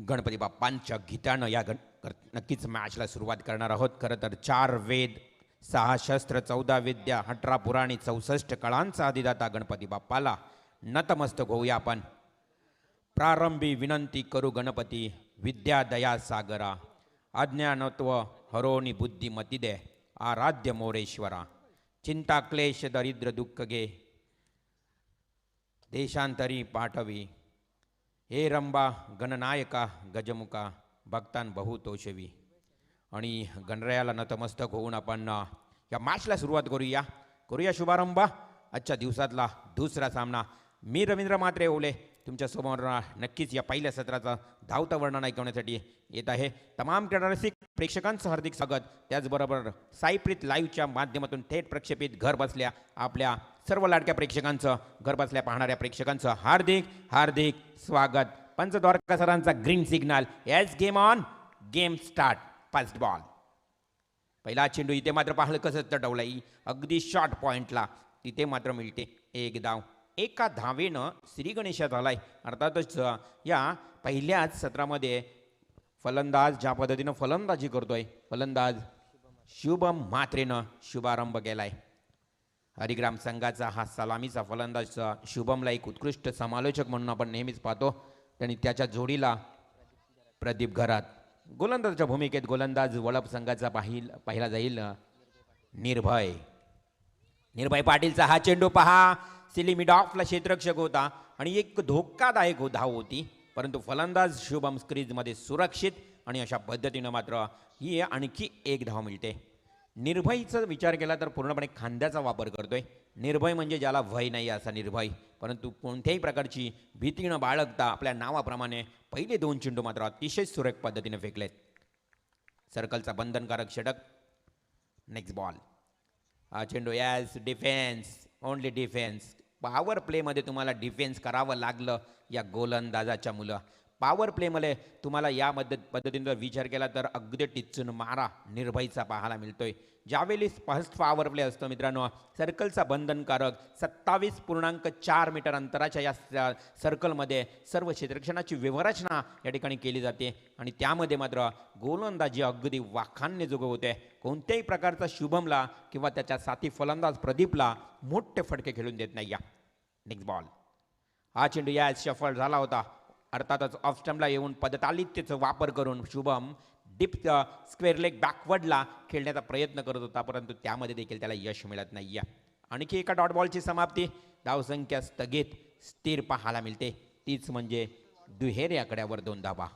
गणपती बाप्पांच्या गीतानं नक्कीच मॅचला सुरुवात करणार आहोत. खरं तर 4 वेद 6 शस्त्र 14 विद्या 18 पुराणी 64 कळांचा अधिदाता गणपती बाप्पाला नतमस्तक होऊया आपण. प्रारंभी विनंती करू गणपती विद्या दया सागरा, अज्ञानत्व हरोनी बुद्धिमती दे, आराध्य मोरेश्वरा, चिंता क्लेश दरिद्र दुःख गे, देशांतरी पाठवी, हे रंबा गणनायका गजमुका, भक्तान बहुतोषवी. आणि गणरायाला नतमस्तक होऊन आपण या मॅचला सुरुवात करूया शुभारंभ. आजच्या दिवसातला दुसरा सामना. मी रवींद्र मात्रे ओले तुमच्यासमोर नक्कीच या पहिल्या सत्राचा धावतं वर्णन ऐकवण्यासाठी येत आहे. तमाम क्रीडारसिक प्रेक्षकांचं हार्दिक स्वागत. त्याचबरोबर साईप्रीत लाईव्हच्या माध्यमातून थेट प्रक्षेपित घर बसल्या आपल्या सर्व लाडक्या प्रेक्षकांचं, घर बसल्या पाहणाऱ्या प्रेक्षकांचं हार्दिक हार्दिक स्वागत. पंच द्वारका सरांचा green signal. Yes, game on, game start. First ball. पहिला चेंडू इथे मात्र पाहिलं कसं तटवलंय अगदी शॉर्ट पॉइंटला, तिथे मात्र मिळते एक धाव. एका धावेनं श्री गणेशात आलाय. अर्थातच या पहिल्याच सत्रामध्ये फलंदाज ज्या पद्धतीनं फलंदाजी करतोय, फलंदाज शुभम म्हात्रेनं शुभारंभ केलाय. हरिग्राम संघाचा हा सलामीचा फलंदाज शुभमला एक उत्कृष्ट समालोचक म्हणून आपण नेहमीच पाहतो. त्यांनी त्याच्या जोडीला प्रदीप घरात. गोलंदाजाच्या भूमिकेत गोलंदाज वळप संघाचा पहिला जाईल निर्भय पाटीलचा हा चेंडू पहा. सिली मिड ऑफला क्षेत्ररक्षक होता आणि एक धोकादायक धाव होती, परंतु फलंदाज शुभम क्रीजमध्ये सुरक्षित. आणि अशा पद्धतीनं मात्र ही आणखी एक धाव मिळते. निर्भयचा विचार केला तर पूर्णपणे खांद्याचा वापर करतोय. निर्भय म्हणजे ज्याला भय नाही असा निर्भय, परंतु कोणत्याही प्रकारची भीती न बाळगता आपल्या नावाप्रमाणे पहिले 2 चेंडू मात्र अतिशय सुरेख पद्धतीने फेकलेत. सर्कलचा बंधनकारक षटक. Next ball. हा चेंडू yes, defence, only defence. Power प्लेमध्ये तुम्हाला डिफेन्स करावं लागलं या गोलंदाजाच्या मुलं. पॉवर प्लेमध्ये तुम्हाला या पद्धतीने विचार केला तर अगदी टिचून मारा निर्भयचा पाहायला मिळतोय. ज्यावेळी फर्स्ट पॉवर प्ले असतो मित्रांनो, सर्कलचा बंधनकारक 27.4 मीटर अंतराच्या या सर्कलमध्ये सर्व क्षेत्ररक्षणाची व्यवरचना या ठिकाणी केली जाते आणि त्यामध्ये मात्र गोलंदाजी अगदी वाखाणण्याजोगं होते. कोणत्याही प्रकारचा शुभमला किंवा त्याच्या साथी फलंदाज प्रदीपला मोठे फटके खेळून देत नाही. या नेक्स्ट बॉल. हा चेंडू या सफल झाला होता. अर्थातच ऑफ स्टंपला येऊन पदतालितेचा वापर करून शुभम डीप स्क्वेअर लेग बॅकवर्डला खेळण्याचा प्रयत्न करत होता, परंतु त्यामध्ये देखील त्याला यश मिळत नाही. आणखी एका डॉट बॉलची समाप्ती. धावसंख्या स्थगित स्थिर पाहायला मिळते, तीच म्हणजे दुहेरी आकड्यावर 2 धावा.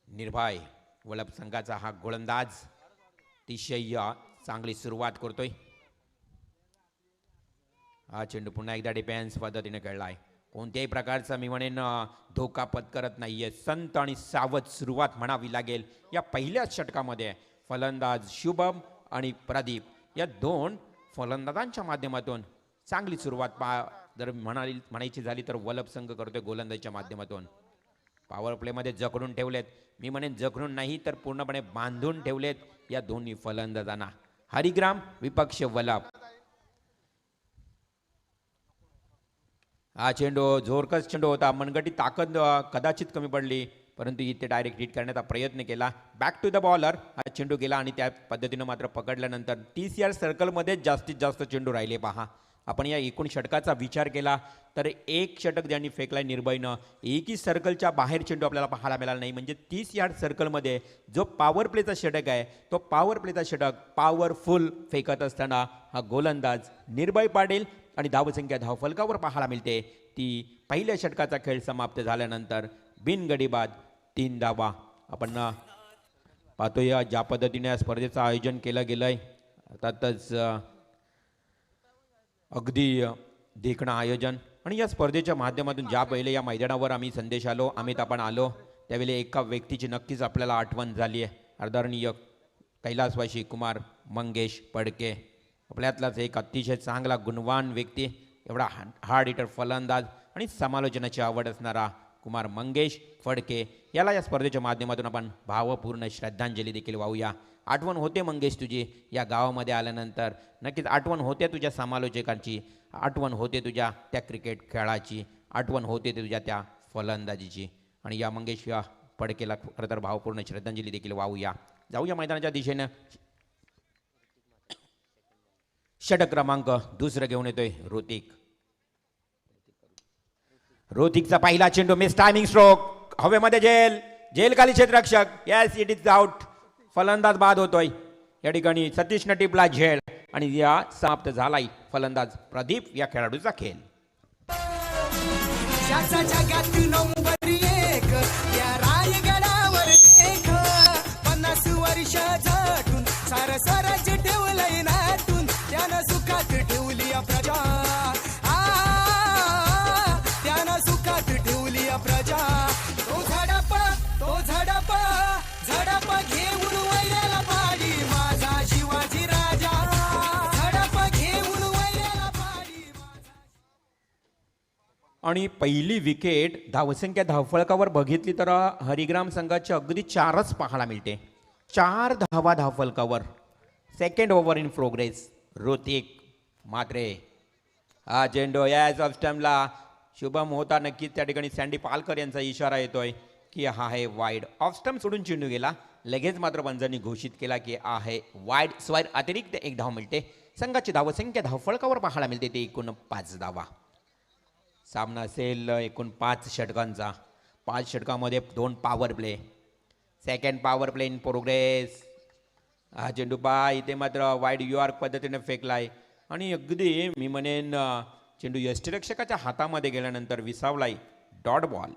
निर्भय वळप संघाचा हा गोलंदाज अतिशय चांगली सुरुवात करतोय. हा चेंडू पुन्हा एकदा डिफेन्स पद्धतीने खेळलाय. कोणत्याही प्रकारचा मी म्हणेन धोका पत्करत नाहीये. संत आणि सावध सुरुवात म्हणावी लागेल या पहिल्याच षटकामध्ये. फलंदाज शुभम आणि प्रदीप या 2 फलंदाजांच्या माध्यमातून चांगली सुरुवात जर म्हणायची झाली तर वलप संघ करतोय गोलंदाजीच्या माध्यमातून. पॉवर प्लेमध्ये जखडून ठेवलेत, मी म्हणेन जखडून नाही तर पूर्णपणे बांधून ठेवलेत या दोन्ही फलंदाजांना. हरिग्राम विपक्ष वलप. हा चेंडू जोरकस चेंडू होता. मनगटी ताकद कदाचित कमी पडली, परंतु इथे डायरेक्ट हिट करण्याचा प्रयत्न केला. Back to the bowler. हा चेंडू गेला आणि त्या पद्धतीनं मात्र पकडल्यानंतर TCR सर्कलमध्ये जास्तीत जास्त चेंडू राहिले. पहा, आपण या एकूण षटकाचा विचार केला तर एक षटक ज्यांनी फेकलाय निर्भयनं, एकही सर्कलच्या बाहेर चेंडू आपल्याला पाहायला मिळाला नाही. म्हणजे 30 यार्ड सर्कलमध्ये जो पॉवर प्लेचा षटक आहे, तो पॉवर प्लेचा षटक पॉवरफुल फेकत असताना हा गोलंदाज निर्भय पाटील आणि धावसंख्या धावफलकावर पाहायला मिळते ती पहिल्या षटकाचा खेळ समाप्त झाल्यानंतर बिनगडी बाद 3 धावा. आपण पाहतोय ज्या पद्धतीने या स्पर्धेचं आयोजन केलं गेलंय, अर्थातच अगदी देखणं आयोजन. आणि या स्पर्धेच्या माध्यमातून ज्या पहिले या मैदानावर आम्ही संदेश आलो, आपण आलो त्यावेळी एका व्यक्तीची नक्कीच आपल्याला आठवण झाली आहे. आदरणीय कैलासवासी कुमार मंगेश फडके. आपल्यातलाच एक अतिशय चांगला गुणवान व्यक्ती, एवढा हार्ड हिटर फलंदाज आणि समालोचनाची आवड असणारा कुमार मंगेश फडके याला या स्पर्धेच्या माध्यमातून आपण भावपूर्ण श्रद्धांजली देखील वाहूया. आठवण होते मंगेश तुझी या गावामध्ये आल्यानंतर, नक्कीच आठवण होते तुझ्या समालोचकांची, आठवण होते तुझ्या त्या क्रिकेट खेळाची, आठवण होते तुझ्या त्या फलंदाजीची. आणि या मंगेश या फडकेला खरं तर भावपूर्ण श्रद्धांजली देखील वाहूया. जाऊया मैदानाच्या दिशेनं. षटक क्रमांक दुसरं घेऊन येतोय ऋतिक. ऋतिकचा पहिला चेंडू मिस टायमिंग स्ट्रोक हवेमध्ये जेल खाली क्षेत्ररक्षक. Yes it is out. फलंदाज बाद होतोय या ठिकाणी. सतीश टिपला झेल आणि या समाप्त झालाय फलंदाज प्रदीप या खेळाडूचा खेळ. जगात नंबर एक त्या रायगडावर देख 50 वर्ष झटून सार स्वराज्य ठेवलंय नाटून त्यानं सुखात ठेवली प्रजा. त्यानं सुखात ठेवली प्रजा. तो झडप घेऊन वैऱ्याला पाडी माझा शिवाजी राजा. झडप घेऊन वैऱ्याला पाडी माझा. आणि पहिली विकेट धावसंख्या धावफलकावर बघितली तर हरिग्राम संघाची अगदी 4च पाहायला मिळते. 4 धावा धावफलकावर. Second over in progress. Hrithik Matre हा चेंडू याच ऑफ स्टंपला शुभम होता. नक्कीच त्या ठिकाणी सँडी पालकर यांचा इशारा येतोय की हा आहे वाईड. ऑफ स्टंप सोडून चेंडू गेला. लगेच मात्र पंचांनी घोषित केला की आहे वाईड. स्वायर अतिरिक्त 1 धाव मिळते. संघाची धावसंख्या धावफलकावर पाहायला मिळते ते एकूण 5 धावा. सामना असेल एकूण 5 षटकांचा. 5 षटकामध्ये 2 power play. Second power play in progress. हा चेंडू पा इथे मात्र वाईड यॉर्क पद्धतीने फेकलाय आणि अगदी मी म्हणेन चेंडू यष्टिरक्षकाच्या हातामध्ये गेल्यानंतर विसावलाय. Dot ball.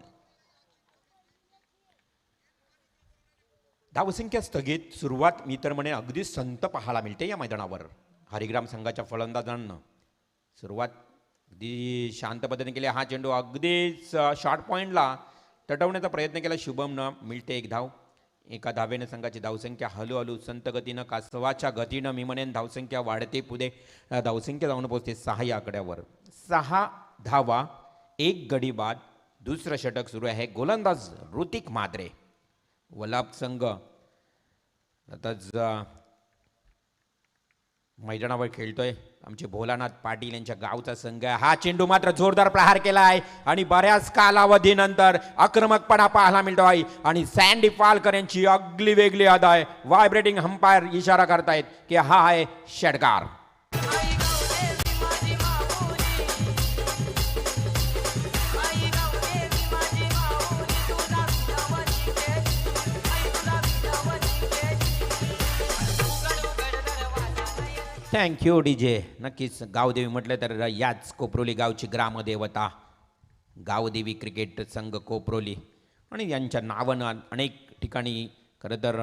धावसंख्या स्थगित. सुरुवात मी तर म्हणेन अगदी संत पाहायला मिळते या मैदानावर. हरिग्राम संघाच्या फलंदाजांना सुरुवात अगदी शांत पद्धतीने केली. हा चेंडू अगदीच शॉर्ट पॉईंटला तटवण्याचा प्रयत्न केला शुभमनं. मिळते 1 धाव. एका धावेने संघाची धावसंख्या हळूहळू संत गतीनं कासवाच्या गतीनं मी म्हणेन धावसंख्या वाढते. पुढे धावसंख्या जाऊन पोहोचते 6 या आकड्यावर. 6 धावा 1 गडी बाद. दुसरं षटक सुरू आहे. गोलंदाज ऋतिक मात्रे. वलाप संघ आताच मैदानावर खेळतोय. आमचे भोलानाथ पाटील यांच्या गावचा संघ आहे. हा चेंडू मात्र जोरदार प्रहार केला आहे आणि बऱ्याच कालावधीनंतर आक्रमकपणा पाहायला मिळतो आहे आणि सँडी पालकर यांची अगली वेगळी अदा आहे. व्हायब्रेटिंग अंपायर इशारा करतायत की हा आहे षटकार. Thank you DJ. नक्कीच गावदेवी म्हटलं तर याच कोपरोली गावची ग्रामदेवता गावदेवी क्रिकेट संघ कोपरोली आणि यांच्या नावानं अनेक ठिकाणी खरं तर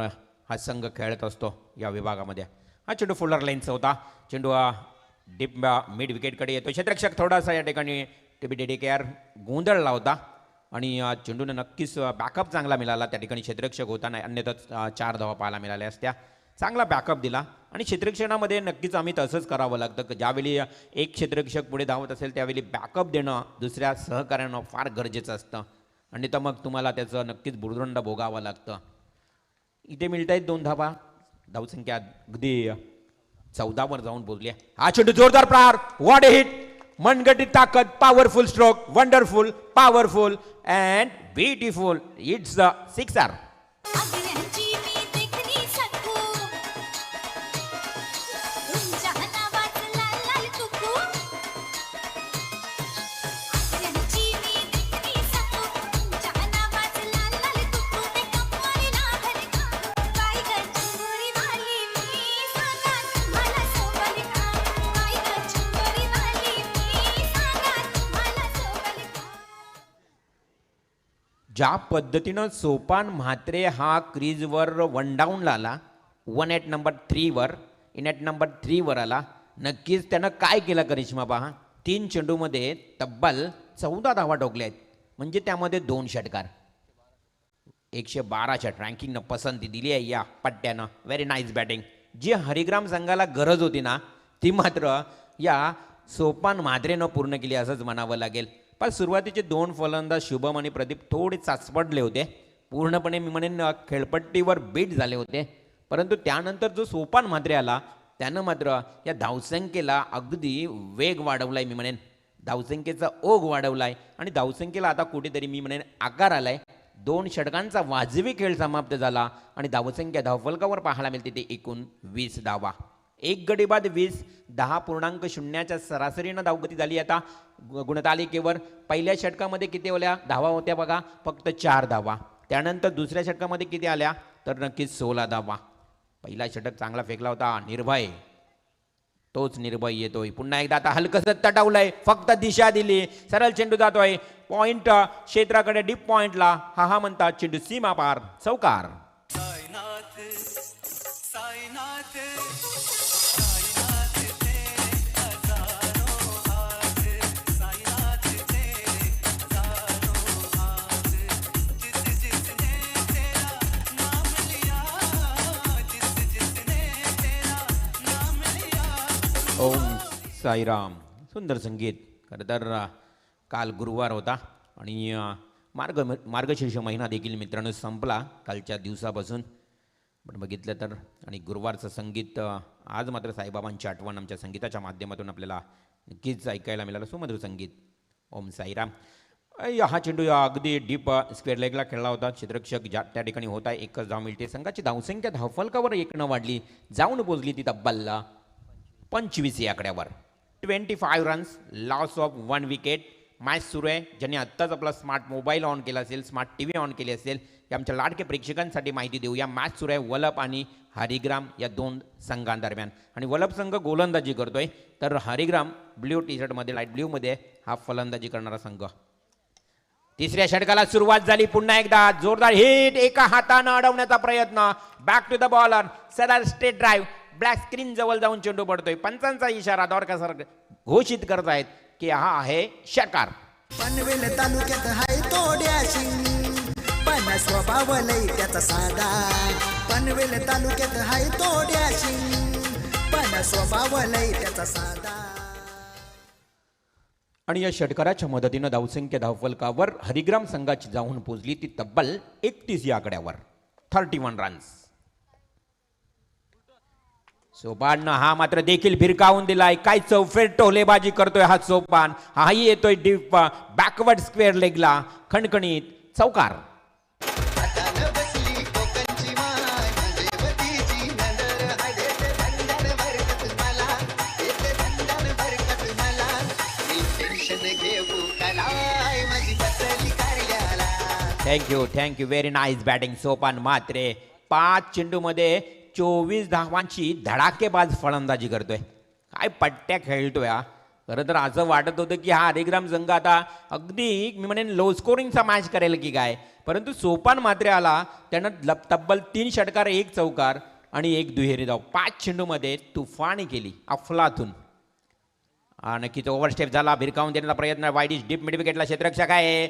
हा संघ खेळत असतो या विभागामध्ये. हा चेंडू फुलर लाईनचा होता. चेंडू डीप मिड विकेटकडे येतो. क्षेत्ररक्षक थोडासा या ठिकाणी टीबी डेडिकेअर गोंधळला होता आणि चेंडूनं नक्कीच बॅकअप चांगला मिळाला त्या ठिकाणी क्षेत्ररक्षक होताना. अन्यथा 4 धावा पाहायला मिळाल्या असत्या. चांगला बॅकअप दिला आणि क्षेत्ररक्षणामध्ये नक्कीच आम्ही तसंच करावं लागतं की ज्यावेळी एक क्षेत्ररक्षक पुढे धावत असेल त्यावेळी बॅकअप देणं दुसऱ्या सहकार्यांना फार गरजेचं असतं आणि तर मग तुम्हाला त्याचं नक्कीच भुर्दंड भोगावं लागतं. इथे मिळत आहेत 2 धावा. धावसंख्या अगदी 14 जाऊन पोहोचली. हा चेंडू जोरदार प्रहार. What hit. मनगटी ताकद. Powerful stroke. Wonderful. Powerful and beautiful. It's the 6R. ज्या पद्धतीनं सोपान म्हात्रे हा क्रीजवर 1 डाऊनला आला. 1 at नंबर 3 वर. इन ॲट नंबर 3 वर आला. नक्कीच त्यानं काय केलं करिश्मा पहा. 3 चेंडूमध्ये तब्बल 14 धावा ठोकल्या आहेत. म्हणजे त्यामध्ये 2 षटकार. 112 षट रँकिंगनं पसंती दिली आहे या पट्ट्यानं. Very nice batting. जी हरिग्राम संघाला गरज होती ना ती मात्र या सोपान म्हात्रेनं पूर्ण केली असंच म्हणावं लागेल. पण सुरुवातीचे 2 फलंदाज शुभम आणि प्रदीप थोडे चाचपडले होते. पूर्णपणे मी म्हणेन खेळपट्टीवर बीट झाले होते. परंतु त्यानंतर जो सोपान म्हात्रे आला त्यानं मात्र या धावसंख्येला अगदी वेग वाढवलाय. मी म्हणेन धावसंख्येचा ओघ वाढवलाय आणि धावसंख्येला आता कुठेतरी मी म्हणेन आकार आलाय. 2 षटकांचा वाजवी खेळ समाप्त झाला आणि धावसंख्या धावफलकावर पाहायला मिळते ते एकूण 20 धावा. एक गडी बाद 20, 10.0च्या सरासरीनं धावगती झाली. आता गुणतालिकेवर पहिल्या षटकामध्ये किती धावा होत्या बघा, फक्त 4 धावा. त्यानंतर दुसऱ्या षटकामध्ये किती आल्या तर नक्कीच 16 धावा. पहिला षटक चांगला फेकला होता निर्भय, तोच निर्भय येतोय पुन्हा एकदा. आता हलकसं तटावलंय, फक्त दिशा दिली, सरळ चेंडू जातोय पॉइंट क्षेत्राकडे, डीप पॉइंटला. हा म्हणतात चेंडू सीमा पार, चौकार. साईनाथ साईनाथ ओम साईराम. सुंदर संगीत. खरं तर काल गुरुवार होता आणि मार्गशीर्ष महिना देखील मित्रांनो संपला कालच्या दिवसापासून. पण बघितलं तर आणि गुरुवारचं संगीत आज मात्र साईबाबांची आठवण आमच्या संगीताच्या माध्यमातून आपल्याला नक्कीच ऐकायला मिळालं. सुमधुर संगीत. ओम साईराम. हा चेंडू अगदी डीप स्क्वेअर लेगला खेळला होता. क्षेत्ररक्षक ज्या त्या ठिकाणी होता, एकच धाव मिळते. संघाची धावसंख्या धावफलकावर 1 वाढली, जाऊन पोचली ती तब्बल 25 या आकड्यावर. 25 runs, loss of 1 wicket. Match सुरू आहे. ज्यांनी आत्ताच आपला स्मार्ट मोबाईल ऑन केला असेल, स्मार्ट टी व्ही ऑन केली असेल, या आमच्या लाडक्या प्रेक्षकांसाठी माहिती देऊया. मॅच सुरू आहे वलप आणि हरिग्राम या 2 संघांदरम्यान. आणि वलप संघ गोलंदाजी करतोय, तर हरिग्राम ब्ल्यू टी शर्टमध्ये, लाईट ब्ल्यूमध्ये हा फलंदाजी करणारा संघ. तिसऱ्या षटकाला सुरुवात झाली. पुन्हा एकदा जोरदार हिट, एका हातानं अडवण्याचा प्रयत्न. बॅक टू द बॉलर, सरळ स्ट्रेट ड्राईव्ह. ब्लॅक स्क्रीन जवळ जाऊन चेंडू पडतोय. पंचांचा इशारा द्वारकासर घोषित करत आहेत की हा आहे षटकार. पनवेल तालुक्यात हाय तोड्याशी, पण स्वभाव लय त्याचा साधा. पनवेल तालुक्यात हाय तोड्याशी, पण स्वभाव लय त्याचा साधा. आणि या षटकाराच्या मदतीनं धावसंख्या धावफलकावर हरिग्राम संघाची जाऊन पोचली ती तब्बल 31 या आकड्यावर. 31 रन्स. सोपाननं हा मात्र देखील भिरकावून दिलाय. काय चौफेर टोलेबाजी करतोय हा सोपान. हाही येतोय डीप बॅकवर्ड स्क्वेअर लेगला, खणखणीत चौकार. Thank you very nice batting Sopan Matre. 5 चेंडूमध्ये 24 धावांची धडाकेबाज फलंदाजी करतोय. काय पट्ट्या खेळतोय हा. खरं तर असं वाटत होतं की हा हरिग्राम संघ आता अगदी मी म्हणेन लो स्कोरिंगचा मॅच करेल की काय, परंतु सोपान मात्रे आला. त्यानं तब्बल 3 षटकार, 1 चौकार आणि 1 दुहेरी धाव 5 चेंडूमध्ये तुफानी केली. अफलातून. नक्कीच ओव्हरस्टेप झाला, भिरकावून देण्याचा प्रयत्न. वाईडिश डीप मिड विकेटला क्षेत्ररक्षक आहे.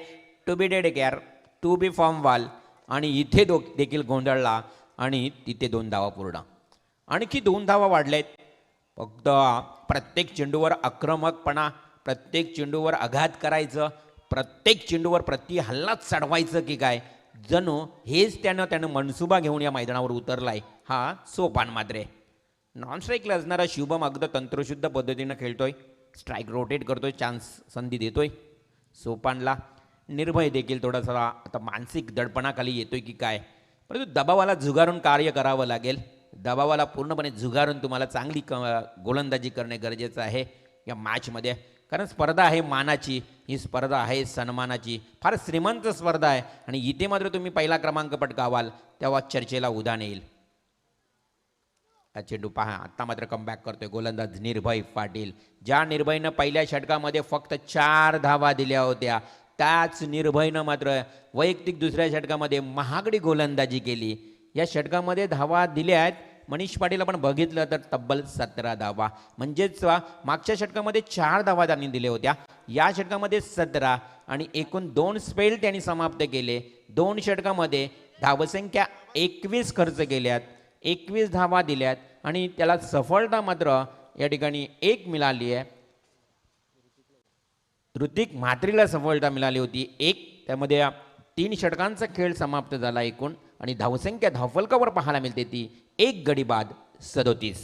To be dead care, to be form wall. आणि इथे देखील गोंधळला आणि तिथे 2 धावा पूर्ण. आणखी 2 धावा वाढलेत. फक्त प्रत्येक चेंडूवर आक्रमकपणा, प्रत्येक चेंडूवर आघात करायचं, प्रत्येक चेंडूवर प्रति हल्लाच चढवायचं की काय, जणू हेच त्यानं मनसुबा घेऊन या मैदानावर उतरलाय हा सोपान मात्रे. नॉन स्ट्राईकला असणारा शुभम अगदी तंत्रशुद्ध पद्धतीनं खेळतोय. स्ट्राईक रोटेट करतोय, चान्स संधी देतोय सोपानला. निर्भय देखील थोडासा आता मानसिक दडपणाखाली येतोय की काय, परंतु दबावाला झुगारून कार्य करावं लागेल. दबावाला पूर्णपणे झुगारून तुम्हाला चांगली गोलंदाजी करणे गरजेचं आहे या मॅचमध्ये. कारण स्पर्धा आहे मानाची, ही स्पर्धा आहे सन्मानाची. फार श्रीमंत स्पर्धा आहे आणि इथे मात्र तुम्ही पहिला क्रमांक पटकावाल तेव्हा चर्चेला उधाण येईल. चेंडू पहा, आत्ता मात्र कमबॅक करतोय गोलंदाज निर्भय पाटील. ज्या निर्भयनं पहिल्या षटकामध्ये फक्त 4 धावा दिल्या होत्या, त्याच निर्भयनं मात्र वैयक्तिक दुसऱ्या षटकामध्ये महागडी गोलंदाजी केली. या षटकामध्ये धावा दिल्या आहेत मनीष पाटील आपण बघितलं तर तब्बल 17 धावा. म्हणजेच मागच्या षटकामध्ये 4 धावा त्यांनी दिल्या होत्या, या षटकामध्ये 17 आणि एकूण 2 स्पेल त्यांनी समाप्त केले. 2 षटकामध्ये धावसंख्या 21 खर्च केल्यात, 21 धावा दिल्यात आणि त्याला सफलता मात्र या ठिकाणी 1 मिळाली आहे. ऋतिक म्हात्रेला सफलता मिळाली होती 1. त्यामध्ये 3 षटकांचा खेळ समाप्त झाला एकूण आणि धावसंख्या धावफलकावर पाहायला मिळते ती 1 गडी बाद 37.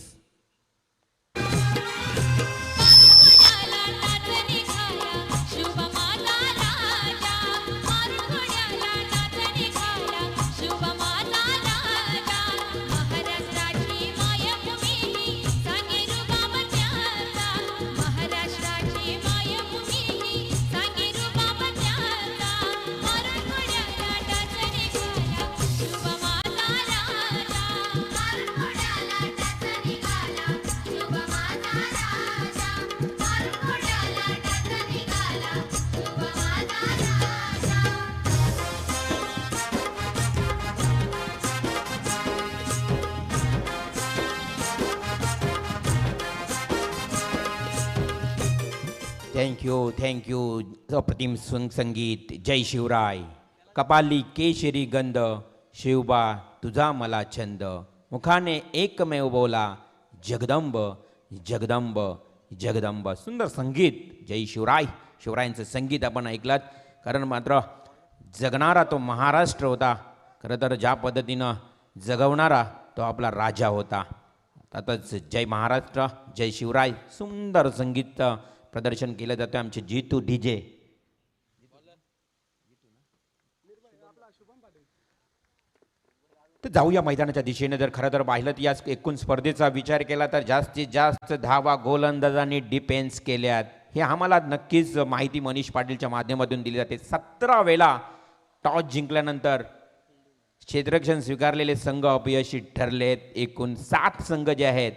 थँक्यू अप्रतिम संगीत. जय शिवराय. कपाली केशरी गंध, शिवबा तुझा मला छंद, मुखाने एकमेव बोला, जगदंब जगदंब जगदंब. सुंदर संगीत. जय शिवराय. शिवरायांचं संगीत आपण ऐकलात. कारण मात्र जगणारा तो महाराष्ट्र होता. खरं तर ज्या पद्धतीनं जगवणारा तो आपला राजा होता. आताच जय महाराष्ट्र, जय शिवराय. सुंदर संगीत प्रदर्शन केलं जातं. आमचे जीतू डीजे. तर जाऊया मैदानाच्या दिशेने. जर खरं तर पाहिलं तर या एकूण स्पर्धेचा विचार केला तर जास्तीत जास्त धावा गोलंदाजांनी डिफेन्स केल्यात. हे आम्हाला नक्कीच माहिती मनीष पाटीलच्या माध्यमातून दिली जाते. 17 वेळा टॉस जिंकल्यानंतर क्षेत्ररक्षण स्वीकारलेले संघ अपयशी ठरलेत. एकूण 7 संघ जे आहेत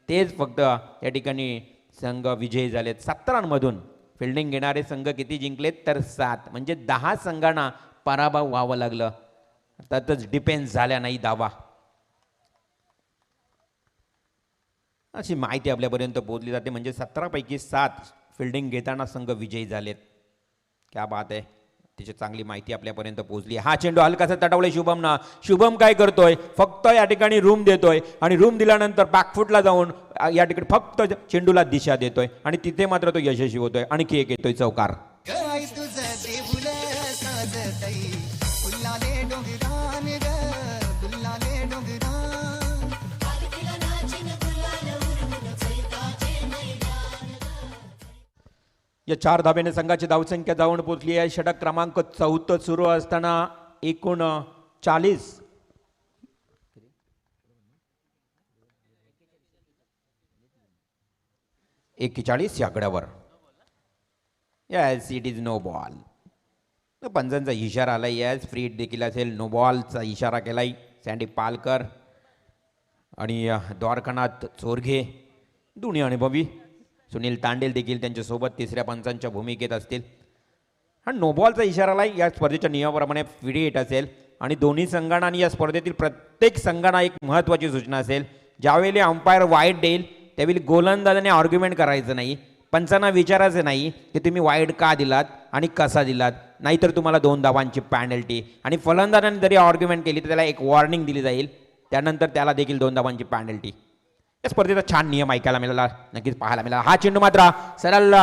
तेच फक्त या ठिकाणी संघ विजयी झालेत. 17मधून फिल्डिंग घेणारे संघ किती जिंकलेत तर 7, म्हणजे 10 संघांना पराभव व्हावं लागलं. अर्थातच डिफेन्स झाल्या नाही धावा. अशी माहिती आपल्यापर्यंत पोहोचली जाते. म्हणजे 17 पैकी 7 फिल्डिंग घेताना संघ विजयी झालेत. क्या बात आहे. त्याची चांगली माहिती आपल्यापर्यंत पोहोचली. हा चेंडू हलकासा तटवलाय शुभमना. शुभम काय करतोय, फक्त या ठिकाणी रूम देतोय आणि रूम दिल्यानंतर बॅकफुटला जाऊन या ठिकाणी फक्त चेंडूला दिशा देतोय आणि तिथे मात्र तो यशस्वी होतोय. आणखी एक येतोय चौकार. या 4 धाब्याने संघाची धावसंख्या जाऊन पोहोचली आहे. षटक क्रमांक 4 सुरू असताना एकूण 41 या आकड्यावर. Yes, it is no ball. पंचांचा इशारा आला. यस, फ्री हिट देखील असेल. नो बॉलचा इशारा केलाय सँडी पालकर आणि द्वारकानाथ चोरघे दोन्ही अनुभवी. सुनील तांडेल देखील त्यांच्यासोबत तिसऱ्या पंचांच्या भूमिकेत असतील. हा नो बॉलचा इशारा आला. या स्पर्धेच्या नियमाप्रमाणे फ्री हिट असेल आणि दोन्ही संघांना आणि या स्पर्धेतील प्रत्येक संघांना एक महत्त्वाची सूचना असेल. ज्यावेळी अंपायर वाईड देईल त्यावेळी गोलंदाजाने आर्ग्युमेंट करायचं नाही. पंचांना विचारायचं नाही की तुम्ही वाईड का दिलात आणि कसा दिलात, नाहीतर तुम्हाला 2 धावांची पॅनल्टी. आणि फलंदाजाने जरी आर्ग्युमेंट केली तर त्याला एक वॉर्निंग दिली जाईल. त्यानंतर त्याला देखील 2 धावांची पॅनल्टी. या स्पर्धेचा छान नियम ऐकायला मिळाला, नक्कीच पाहायला मिळाला. हा चेंडू मात्र सरळ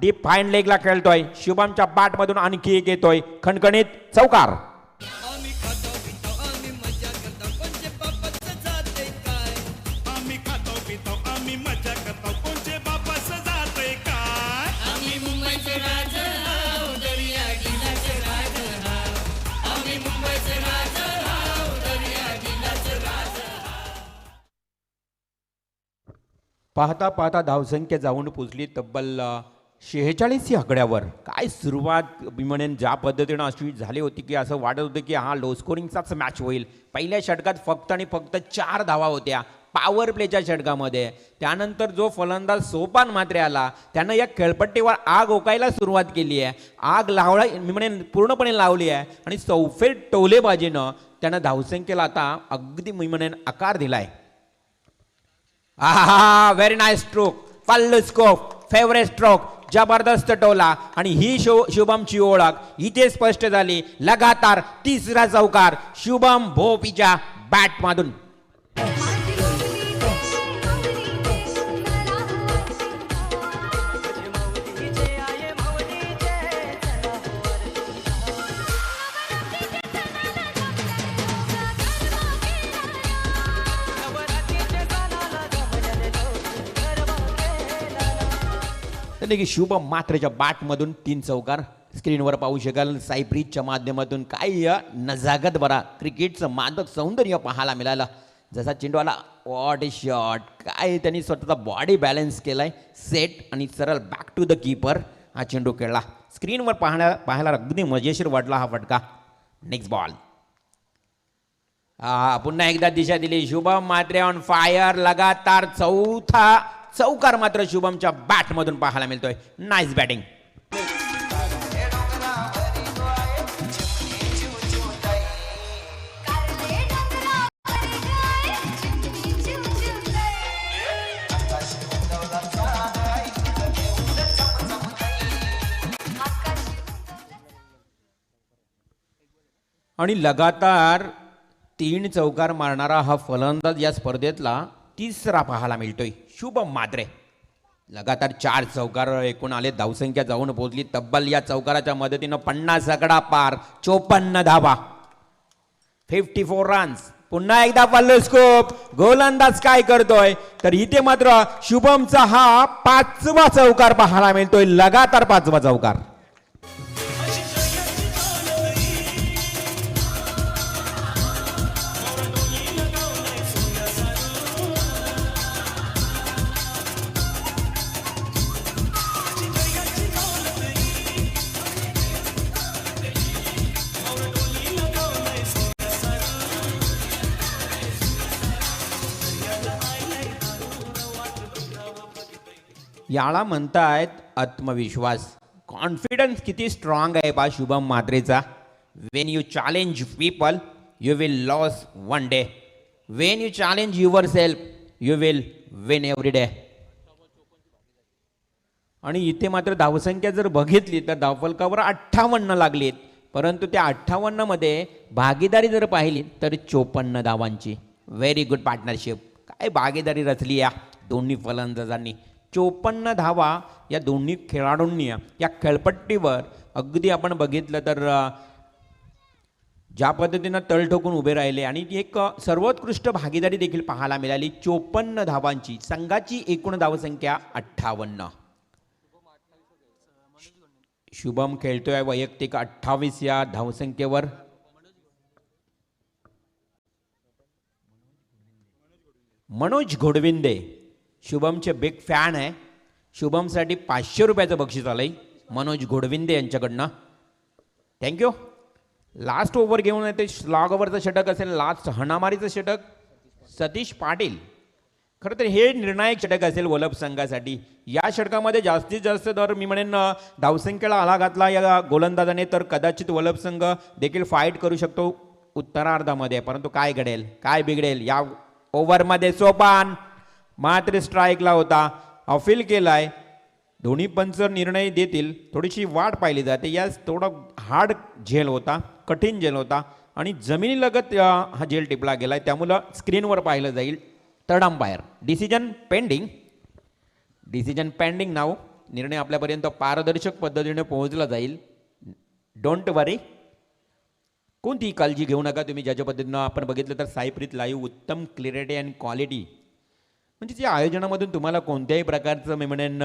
डीप फाईन लेगला खेळतोय. शुभमच्या बॅटमधून आणखी एक येतोय. खणखणीत चौकार. पाहता पाहता धावसंख्या जाऊन पोचली तब्बल 46 या आकड्यावर. काय सुरुवात मी म्हणेन ज्या पद्धतीनं अशी झाली होती की असं वाटत होतं की हा लो स्कोरिंगचाच मॅच होईल. पहिल्या षटकात फक्त आणि फक्त 4 धावा होत्या पॉवर प्लेच्या षटकामध्ये. त्यानंतर जो फलंदाज सोपान मात्रे आला त्यानं या खेळपट्टीवर आग ओकायला सुरुवात केली आहे. आग लावला मी म्हणेन पूर्णपणे लावली आहे आणि सौफेट टोलेबाजीनं त्यानं धावसंख्येला आता अगदी मी म्हणेन आकार दिलाय. आहा, व्हेरी नाईस स्ट्रोक. पल्लू स्कोप, फेवरेट स्ट्रोक, जबरदस्त टोला. आणि ही शुभमची ओळख इथे स्पष्ट झाली. लगातार 3रा चौकार शुभम भोपीच्या बॅटमधून. की शुभम मात्रेच्या बॅटमधून 3 चौकार स्क्रीनवर पाहू शकाल. सायब्रिजच्या माध्यमातून काय नजाकत बरा क्रिकेटचं मादक सौंदर्य पाहायला मिळालं. जसा चेंडू आला, वॉट ए शॉट. काय त्यांनी स्वतःचा बॉडी बॅलन्स केलाय सेट आणि सरळ बॅक टू द कीपर हा चेंडू खेळला. स्क्रीनवर पाहायला अगदी मजेशीर वाटला हा फटका. Next ball. पुन्हा एकदा दिशा दिली. शुभम मात्रे ऑन फायर. लगातार 4था चौकार मात्र शुभमच्या बॅटमधून पाहायला मिळतोय. Nice batting. आणि लगातार 3 चौकार मारणारा हा फलंदाज या स्पर्धेतला तिसरा पाहायला मिळतोय शुभम मात्रे. लगातार 4 चौकार एकूण आले, धावसंख्या जाऊन पोहोचली तब्बल या चौकाराच्या मदतीनं 50 आकडा पार, 54 धावा, 54 रन्स. पुन्हा एकदा पल्लू स्कोप, गोलंदाज काय करतोय तर इथे मात्र शुभमचा हा 5वा चौकार पाहायला मिळतोय, लगातार 5वा चौकार. याला म्हणतायत आत्मविश्वास, कॉन्फिडन्स किती स्ट्रॉंग आहे बा शुभम मात्रेचा. When you challenge people you will lose one day, when you challenge yourself you will win every day. आणि इथे मात्र धावसंख्या जर बघितली तर धावफलकावर 58 लागलीत, परंतु त्या 58 मध्ये भागीदारी जर पाहिली तर 54 धावांची. व्हेरी गुड पार्टनरशिप, काय भागीदारी रचली या दोन्ही फलंदाजांनी. 54 धावा या दोन्ही खेळाडूंनी या खेळपट्टीवर अगदी आपण बघितलं तर ज्या पद्धतीनं तळ ठोकून उभे राहिले आणि एक सर्वोत्कृष्ट भागीदारी देखील पाहायला मिळाली. 54 धावांची, संघाची एकूण धावसंख्या 58. शुभम खेळतोय वैयक्तिक 28 या धावसंख्येवर. मनोज घोडविंदे शुभमचे बिग फॅन आहे. शुभमसाठी 500 रुपयाचं बक्षीस आलंय मनोज घोडविंदे यांच्याकडनं. थँक्यू. लास्ट ओव्हर घेऊन येते, स्लॉग ओव्हरचं षटक असेल, लास्ट हणामारीचं षटक सतीश पाटील. खरं तर हे निर्णायक षटक असेल वलभ संघासाठी. या षटकामध्ये जास्तीत जास्त दर मी म्हणेन धावसंख्येला आला घातला या गोलंदाजाने तर कदाचित वलभ संघ देखील फाईट करू शकतो उत्तरार्धामध्ये. परंतु काय घडेल, काय बिघडेल या ओव्हरमध्ये. सोपान मात्र स्ट्राईकला होता, अपील केलाय. दोन्ही पंच निर्णय देतील, थोडीशी वाट पाहिली जाते. यास थोडा हार्ड झेल होता, कठीण झेल होता आणि जमिनीलगत हा झेल टिपला गेलाय, त्यामुळं स्क्रीनवर पाहिलं जाईल. Third umpire, decision pending, decision pending नाव. निर्णय आपल्यापर्यंत पारदर्शक पद्धतीने पोहोचला जाईल. डोंट वरी, कोणतीही काळजी घेऊ नका तुम्ही. ज्याच्या पद्धतीनं आपण बघितलं तर साईप्रीत लाईव्ह उत्तम क्लिअरिटी अँड क्वालिटी, म्हणजे या आयोजनामधून तुम्हाला कोणत्याही प्रकारचं मी म्हणेन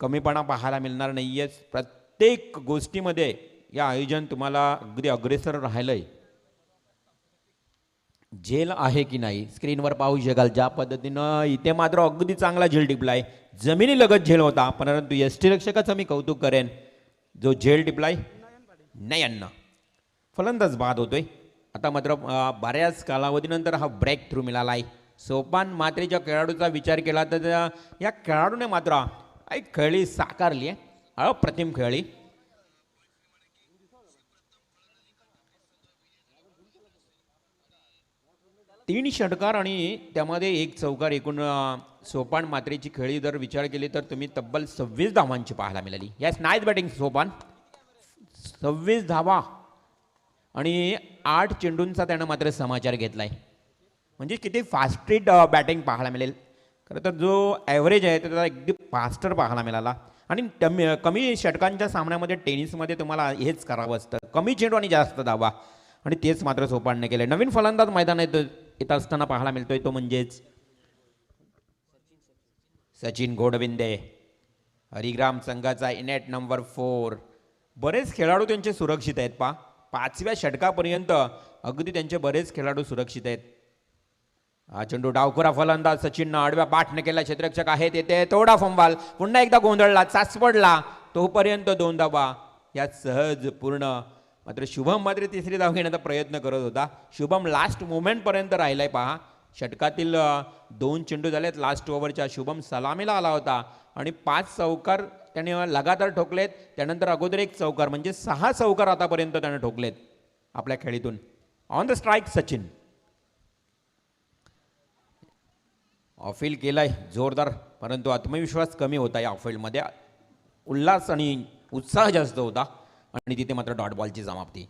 कमीपणा पाहायला मिळणार नाही आहे. प्रत्येक गोष्टीमध्ये या आयोजन तुम्हाला अगदी अग्रेसर राहिलंय. झेल आहे की नाही स्क्रीनवर पाहू शकाल. ज्या पद्धतीनं इथे मात्र अगदी चांगला झेल टिपलाय, जमिनी लगत झेल होता, परंतु यष्टीरक्षकाचं मी कौतुक करेन जो झेल टिपलाय. नयन फलंदाज बाद होतोय. आता मात्र बऱ्याच कालावधीनंतर हा ब्रेक थ्रू मिळाला आहे. सोपान मात्रेच्या खेळाडूचा विचार केला तर या खेळाडूने मात्र एक खेळी साकारली आहे, अप्रतिम खेळी. तीन षटकार आणि त्यामध्ये एक चौकार, एकूण सोपान मात्रेची खेळी जर विचार केली तर तुम्ही तब्बल 26 धावांची पाहायला मिळाली. यास नाईस बॅटिंग सोपान, 26 धावा आणि 8 चेंडूंचा त्यानं मात्र समाचार घेतलाय. म्हणजे किती फास्टेड बॅटिंग पाहायला मिळेल. खरं तर जो ॲव्हरेज आहे त्याचा अगदी फास्टर पाहायला मिळाला. आणि कमी षटकांच्या सामन्यामध्ये टेनिसमध्ये तुम्हाला हेच करावं असतं, कमी चेंडू आणि जास्त धावा, आणि तेच मात्र सोपानने केले. नवीन फलंदाज मैदानात येत असताना पाहायला मिळतोय तो म्हणजेच सचिन घोडविंदे, हरिग्राम संघाचा इनेट नंबर 4. बरेच खेळाडू त्यांचे सुरक्षित आहेत पा, 5व्या षटकापर्यंत अगदी त्यांचे बरेच खेळाडू सुरक्षित आहेत. हा चेंडू डावखुरा फलंदाज सचिननं आडव्या पाठने केला, क्षेत्ररक्षक आहेत येते, तोडा फंबाल, पुन्हा एकदा गोंधळला, चाचपडला, तोपर्यंत 2 धावा यात सहज पूर्ण. मात्र शुभम मात्र तिसरी धाव घेण्याचा प्रयत्न करत होता. शुभम लास्ट मोमेंटपर्यंत राहिलाय पहा. षटकातील 2 चेंडू झालेत लास्ट ओव्हरच्या. शुभम सलामीला आला होता आणि 5 चौकार त्याने लगातार ठोकलेत. त्यानंतर अगोदर 1 चौकार, म्हणजे 6 चौकार आतापर्यंत त्याने ठोकलेत आपल्या खेळीतून. On the strike Sachin. ऑफील केलाय जोरदार, परंतु आत्मविश्वास कमी होता या ऑफील्डमध्ये. उल्हास आणि उत्साह जास्त होता आणि तिथे मात्र डॉट बॉलची समाप्ती.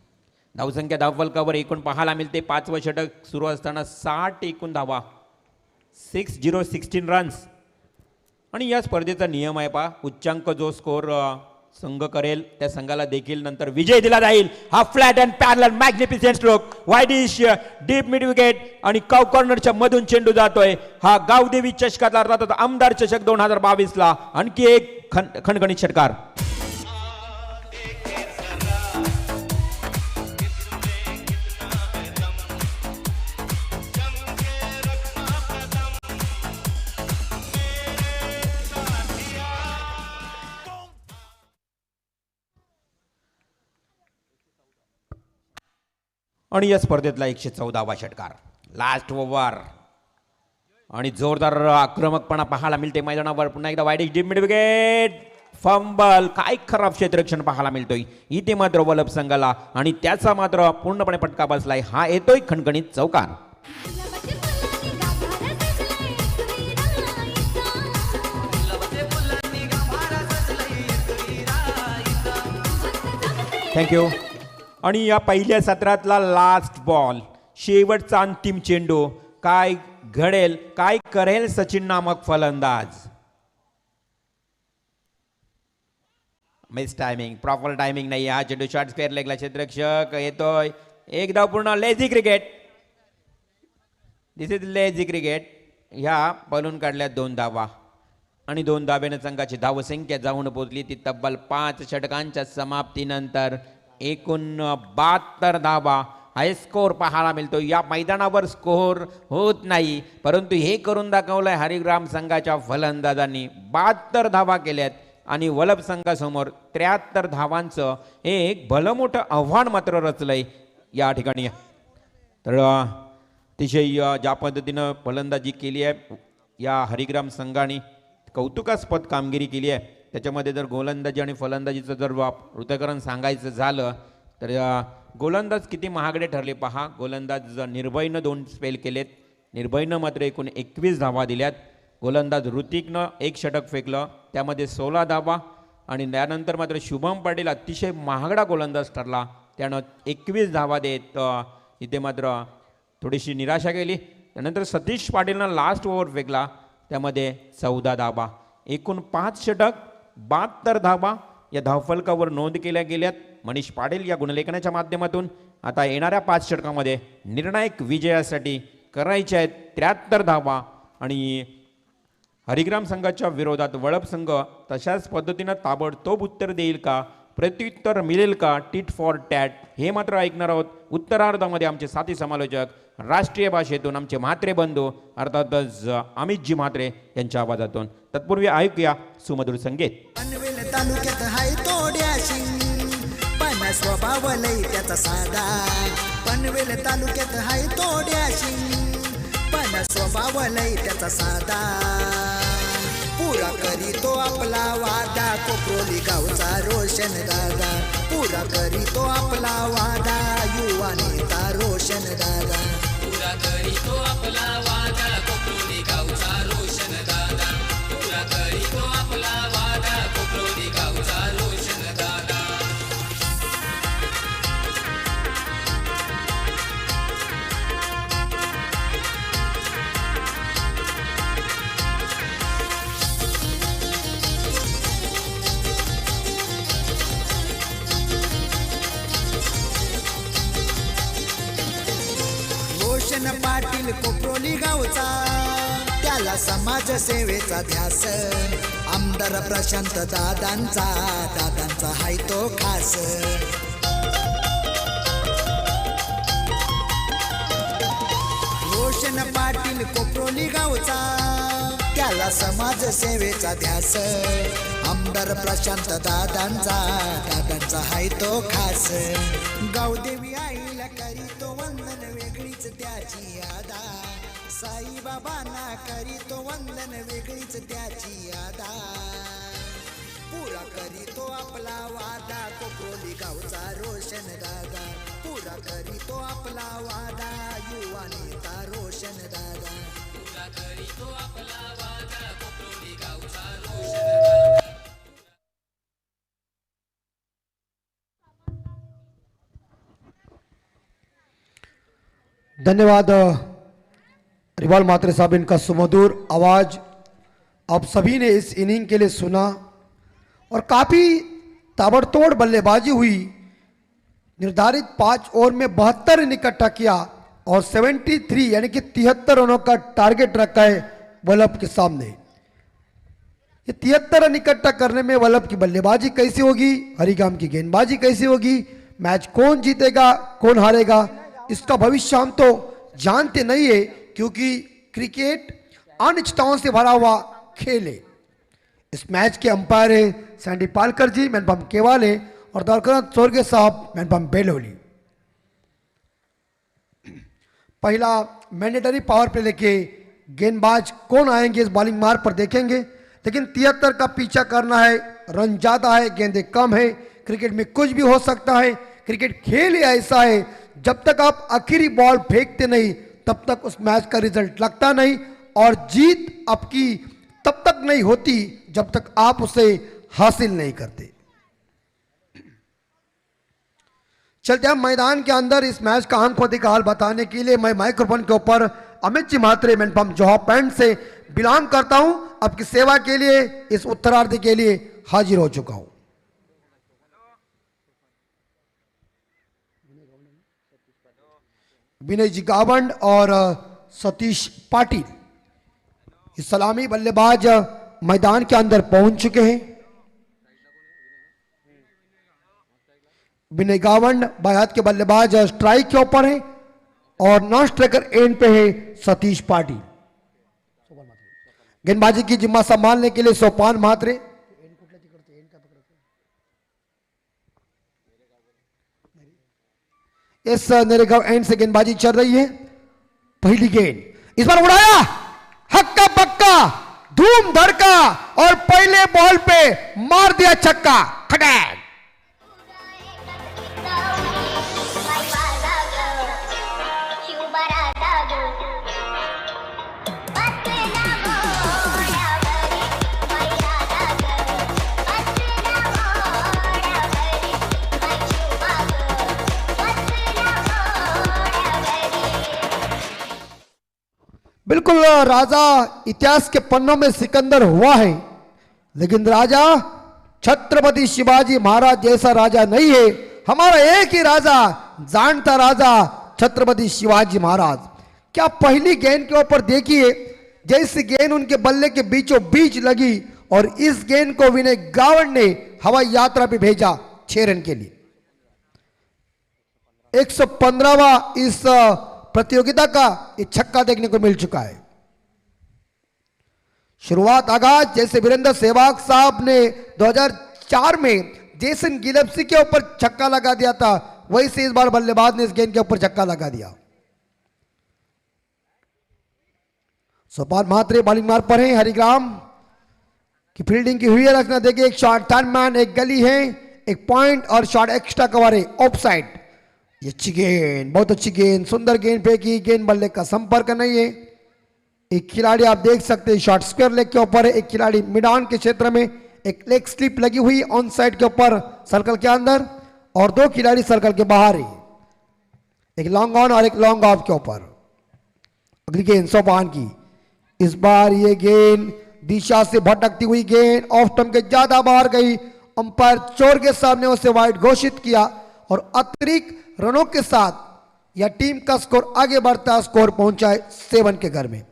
धावसंख्या धावफलकावर एकूण पाहायला मिळते. 5वं षटक सुरू असताना 60 एकूण धावा, 6016 रन्स. आणि या स्पर्धेचा नियम आहे पहा, उच्चांक जो स्कोर संघ करेल त्या संघाला देखील नंतर विजय दिला जाईल. हा flat and parallel magnificent stroke, widish deep mid wicket आणि काव कॉर्नरच्या मधून चेंडू जातोय. हा गावदेवी चषकातला अर्थात आमदार चषक 2022 ला आणखी एक खणखणीत षटकार. आणि या स्पर्धेतला 114वा षटकार, लास्ट ओव्हर. आणि जोरदार आक्रमकपणा पाहायला मिळते मैदानावर. पुन्हा एकदा wide deep mid wicket, fumble. काय खराब क्षेत्ररक्षण पाहायला मिळतोय इथे मात्र वलभ संघाला, आणि त्याचा मात्र पूर्णपणे फटका बसलाय. हा येतोय खणखणीत चौकार. थँक्यू. आणि या पहिल्या सत्रातला लास्ट बॉल, शेवटचा अंतिम चेंडू. काय घडेल, काय करेल सचिन नामक फलंदाज. मिस टायमिंग, प्रॉपर टायमिंग नाही. हा चेंडू शॉर्ट स्क्वेअर लेगला क्षेत्ररक्षक येतोय. एक धाव पूर्ण. Lazy cricket, this is lazy cricket. ह्या बलून काढल्या 2 धावा आणि 2 धाब्याने संघाची धावसंख्या जाऊन पोहोचली ती तब्बल 5 षटकांच्या समाप्तीनंतर एकूण 72 धावा. हाय स्कोर पाहायला मिळतो. या मैदानावर स्कोर होत नाही, परंतु हे करून दाखवलंय हरिग्राम संघाच्या फलंदाजांनी. 72 धावा केल्यात आणि वलभ संघासमोर 73 धावांचं एक भलं मोठं आव्हान मात्र रचलंय या ठिकाणी. तर अतिशय ज्या पद्धतीनं फलंदाजी केली आहे या हरिग्राम संघाने, कौतुकास्पद कामगिरी केली आहे. त्याच्यामध्ये जर गोलंदाजी आणि फलंदाजीचं जर पृथक्करण सांगायचं झालं तर गोलंदाज किती महागडे ठरले पहा. गोलंदाज निर्भयनं 2 स्पेल केलेत, निर्भयनं मात्र एकूण 21 धावा दिल्यात. गोलंदाज ऋतिकनं 1 षटक फेकलं, त्यामध्ये 16 धावा. आणि त्यानंतर मात्र शुभम पाटील अतिशय महागडा गोलंदाज ठरला, त्यानं 21 धावा देत इथे मात्र थोडीशी निराशा केली. त्यानंतर सतीश पाटीलनं लास्ट ओव्हर फेकला, त्यामध्ये 14 धावा. एकूण 5 षटक 72 धावा या धावफलकावर नोंद केल्या गेल्यात. मनीष पाटील या गुणलेखनाच्या माध्यमातून आता येणाऱ्या 5 षटकामध्ये निर्णायक विजयासाठी करायच्या आहेत 73 धावा. आणि हरिग्राम संघाच्या विरोधात वळभ संघ तशाच पद्धतीनं ताबडतोब उत्तर देईल का, प्रत्युत्तर मिळेल का, टिट फॉर टॅट, हे मात्र ऐकणार आहोत उत्तरार्धामध्ये. आमचे साथी समालोचक राष्ट्रीय भाषेतून आमचे म्हात्रे बंधू अर्थातच अमितजी म्हात्रे यांच्या आवाजातून. तत्पूर्वी ऐकूया सुमधुर संगीत. पनवेल तालुक्यात हाय तोड्याशी, पण स्वभाव लय त्याचा साधा. पनवेल तालुक्यात हाय तोड्याशी, पण स्वभाव लय त्याचा साधा. पुरा करीतो आपला वादा, कोपरोली गावचा रोशन दादा. पुरा करीतो आपला वादा, युवा नेता रोशन दादा. पुरा करीतो आपला वादा, कोपरोली गावचा रोशन दादा. पुरा करीतो आपला वादा, कोपरोली गावचा रोशन दादा. रोशन पाटील कोपरोली गावचा, त्याला समाज सेवेचा ध्यास. आमदार प्रशांत दादांचा, दादांचा हाय तो खास. रोशन पाटील कोपरोली गावचा, त्याला समाज सेवेचा ध्यास. आमदार प्रशांत दादांचा, दादांचा हाय तो खास. गावदेवी आईला करीतो वंदन, वेगळीच त्याची आदा. साईबाबांना करीतो वंदन, वेगळीच त्याची आदा. पुरा करीतो आपला वादा, कोपरोली गावचा रोशन दादा. पुरा करीतो आपला वादा, युवा नेता रोशन दादा. पुरा करीतो आपला वादा, कोपरोली गावचा रोशन दादा. धन्यवाद रिवाल मात्रे साहब, इनका सुमधुर आवाज आप सभी ने इस इनिंग के लिए सुना और काफी ताबड़तोड़ बल्लेबाजी हुई। निर्धारित 5 ओवर में 72 रन इकट्ठा किया और 73 यानी कि 73 रनों का टारगेट रखा है वल्लभ के सामने। ये 73 रन इकट्ठा करने में वल्लभ की बल्लेबाजी कैसी होगी, हरिगाम की गेंदबाजी कैसी होगी, मैच कौन जीतेगा कौन हारेगा, इसका भविष्य हम तो जानते नहीं है, क्योंकि क्रिकेट अनिश्चितताओं से भरा हुआ खेल है। इस मैच के अंपायर है सैंडी पालकर जी, मैनपम केवाले, और दरकनाथ स्वर्गीय साहब मैनपम बेलोली। पहला मैंडेटरी पावर प्ले लेके गेंदबाज कौन आएंगे इस बॉलिंग मार्ग पर देखेंगे, लेकिन 73 का पीछा करना है, रन ज्यादा है, गेंदें कम है। क्रिकेट में कुछ भी हो सकता है। क्रिकेट खेल ही ऐसा है, जब तक आप आखिरी बॉल फेंकते नहीं तब तक उस मैच का रिजल्ट लगता नहीं, और जीत आपकी तब तक नहीं होती जब तक आप उसे हासिल नहीं करते। चलते हम मैदान के अंदर इस मैच का आंखों का हाल बताने के लिए मैं माइक्रोफोन के ऊपर अमित जी म्हात्रे मैनपम जोहा पैंट से बिलोंग करता हूं, आपकी सेवा के लिए इस उत्तरार्ध के लिए हाजिर हो चुका हूं। विनय जी गावंड और सतीश पाटिल ये सलामी बल्लेबाज मैदान के अंदर पहुंच चुके हैं। विनय गावंड बाएं हाथ के बल्लेबाज स्ट्राइक के ऊपर है और नॉन स्ट्राइकर एंड पे है सतीश पाटिल। गेंदबाजी की जिम्मा संभालने के लिए सोपान म्हात्रे, इस नरेगांव एंड से गेंदबाजी चल रही है। पहली गेंद इस बार उड़ाया, हक्का पक्का धूम धड़का और पहले बॉल पे मार दिया छक्का, खटैक। बिल्कुल राजा इतिहास के पन्नों में सिकंदर हुआ है, लेकिन राजा छत्रपति शिवाजी महाराज जैसा राजा नहीं है। हमारा एक ही राजा, जानता राजा छत्रपति शिवाजी महाराज। क्या पहली गेंद के ऊपर देखिए, जैसी गेंद उनके बल्ले के बीचों बीच लगी और इस गेंद को विनय गावंड ने हवाई यात्रा पे भेजा 6 रन के लिए। 115वां इस प्रतियोगिता का ये छक्का देखने को मिल चुका है। शुरुआत आगाज जैसे वीरेंद्र सहवाग साहब ने 2004 में जेसन गिलेप्सी के ऊपर छक्का लगा दिया था, वही से इस बार बल्लेबाज ने इस गेंद के ऊपर छक्का लगा दिया। सोपान म्हात्रे बॉलिंग मार्ग पर है। हरिग्राम की फील्डिंग की हुई है, रखना देखिए एक शॉट टर्न मैन, एक गली है, एक पॉइंट और शॉट एक्स्ट्रा कवर है ऑफ साइड। ये अच्छी गेंद, बहुत अच्छी गेंद, सुंदर गेंद फेंकी, गेंद बल्ले का संपर्क नहीं है। एक खिलाड़ी आप देख सकते हैं शॉर्ट स्क्वायर लेग के ऊपर है, एक खिलाड़ी मिड ऑन के क्षेत्र में, एक लेग स्लिप लगी हुई ऑन साइड के ऊपर सर्कल के अंदर, और 2 खिलाड़ी सर्कल के बाहर है, एक लॉन्ग ऑन और एक लॉन्ग ऑफ के ऊपर। अगली गेंद सोपान की, इस बार ये गेंद दिशा से भटकती हुई गेंद ऑफ स्टंप के ज्यादा बाहर गई। अंपायर चोर के सामने उसे वाइड घोषित किया और अतिरिक्त रनों के साथ यह टीम का स्कोर आगे बढ़ता, स्कोर पहुंचा 7 के घर में।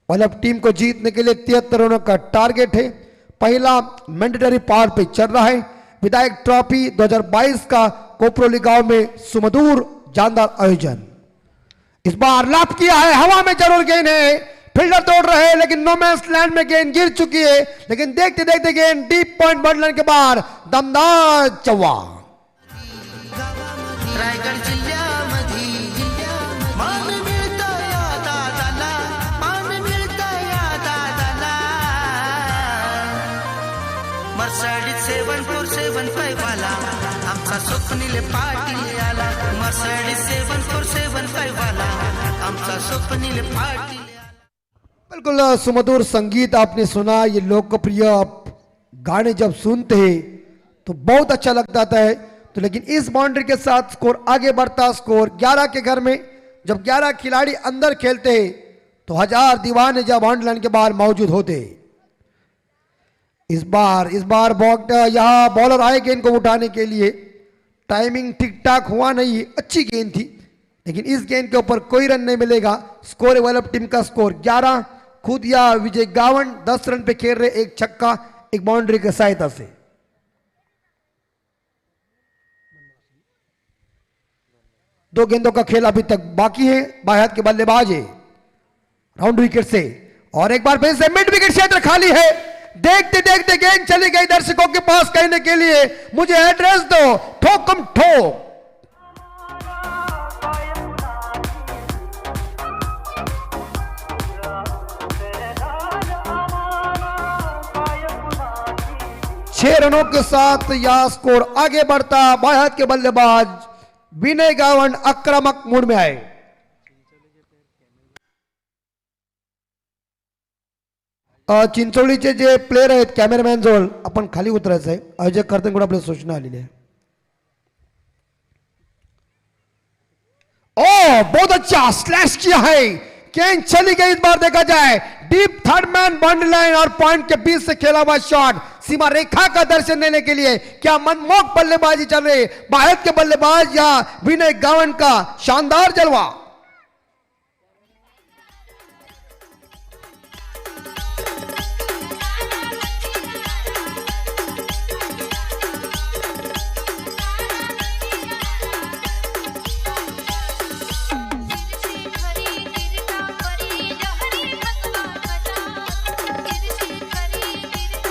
वल्लभ टीम को जीतने के लिए 73 रनों का टारगेट है। पहला मैंडेटरी पावर पे चल रहा है। विधायक ट्रॉफी 2022 का कोपरोली गांव में सुमधुर जानदार आयोजन। इस बार लाभ किया है, हवा में जरूर गेंद है, फील्डर तोड़ रहे हैं, लेकिन नो मैंस लैंड में गेंद गिर चुकी है। लेकिन देखते देखते गेंद डीप पॉइंट बढ़ने के बाद दमदार चौवा। रायगड जिल्ह्यामध्ये मान मिळतं या दादाला, मान मिळतं या दादाला। मर्सिडीज 7475 वाला आमचा स्वप्नील पाटील आला, मर्सिडीज 7475 वाला आमचा स्वप्नील पाटील। बिल्कुल सुमधुर संगीत आपने सुना। ये लोकप्रिय गाने जब सुनते हैं तो बहुत अच्छा लगता है। तो लेकिन इस बाउंड्री के साथ स्कोर आगे बढ़ता, स्कोर 11 के घर में जब 11 खिलाड़ी अंदर खेलते तो 1000 दीवाने जब बाउंड्री लाइन के बाहर मौजूद होते। इस बार यहां बॉलर आए गेंद को उठाने के लिए, टाइमिंग ठीक ठाक हुआ नहीं, अच्छी गेंद थी लेकिन इस गेंद के ऊपर कोई रन नहीं मिलेगा। स्कोर डेवलप टीम का स्कोर 11, खुद या विजय गावन 10 रन पे खेल रहे, एक छक्का एक बाउंड्री की सहायता से। दो गेंदों का खेल अभी तक बाकी है। बाएं हाथ के बल्लेबाज है राउंड विकेट से, और एक बार फिर से मिड विकेट क्षेत्र खाली है। देखते देखते गेंद चली गई दर्शकों के पास कहने के लिए मुझे एड्रेस दो, ठोकम ठोक। छह रनों के साथ यह स्कोर आगे बढ़ता। बाएं हाथ के बल्लेबाज विनय गावन आक्रामक मूड में आए। चिंचोळीचे जे प्लेयर आहेत कॅमेरामॅन जवळ आपण खाली उतरायचं आहे, आयोजक करताना आपल्याला सूचना आलेली आहे। ओ बहुत अच्छा स्लैश किया है, गेंद चली गई। इस बार देखा जाए deep third man boundary line और पॉइंट के बीच से खेला हुआ शॉट सीमा रेखा का दर्शन देने के लिए क्या मनमोहक बल्लेबाजी चल रही। भारत के बल्लेबाज या विनय गावन का शानदार जलवा।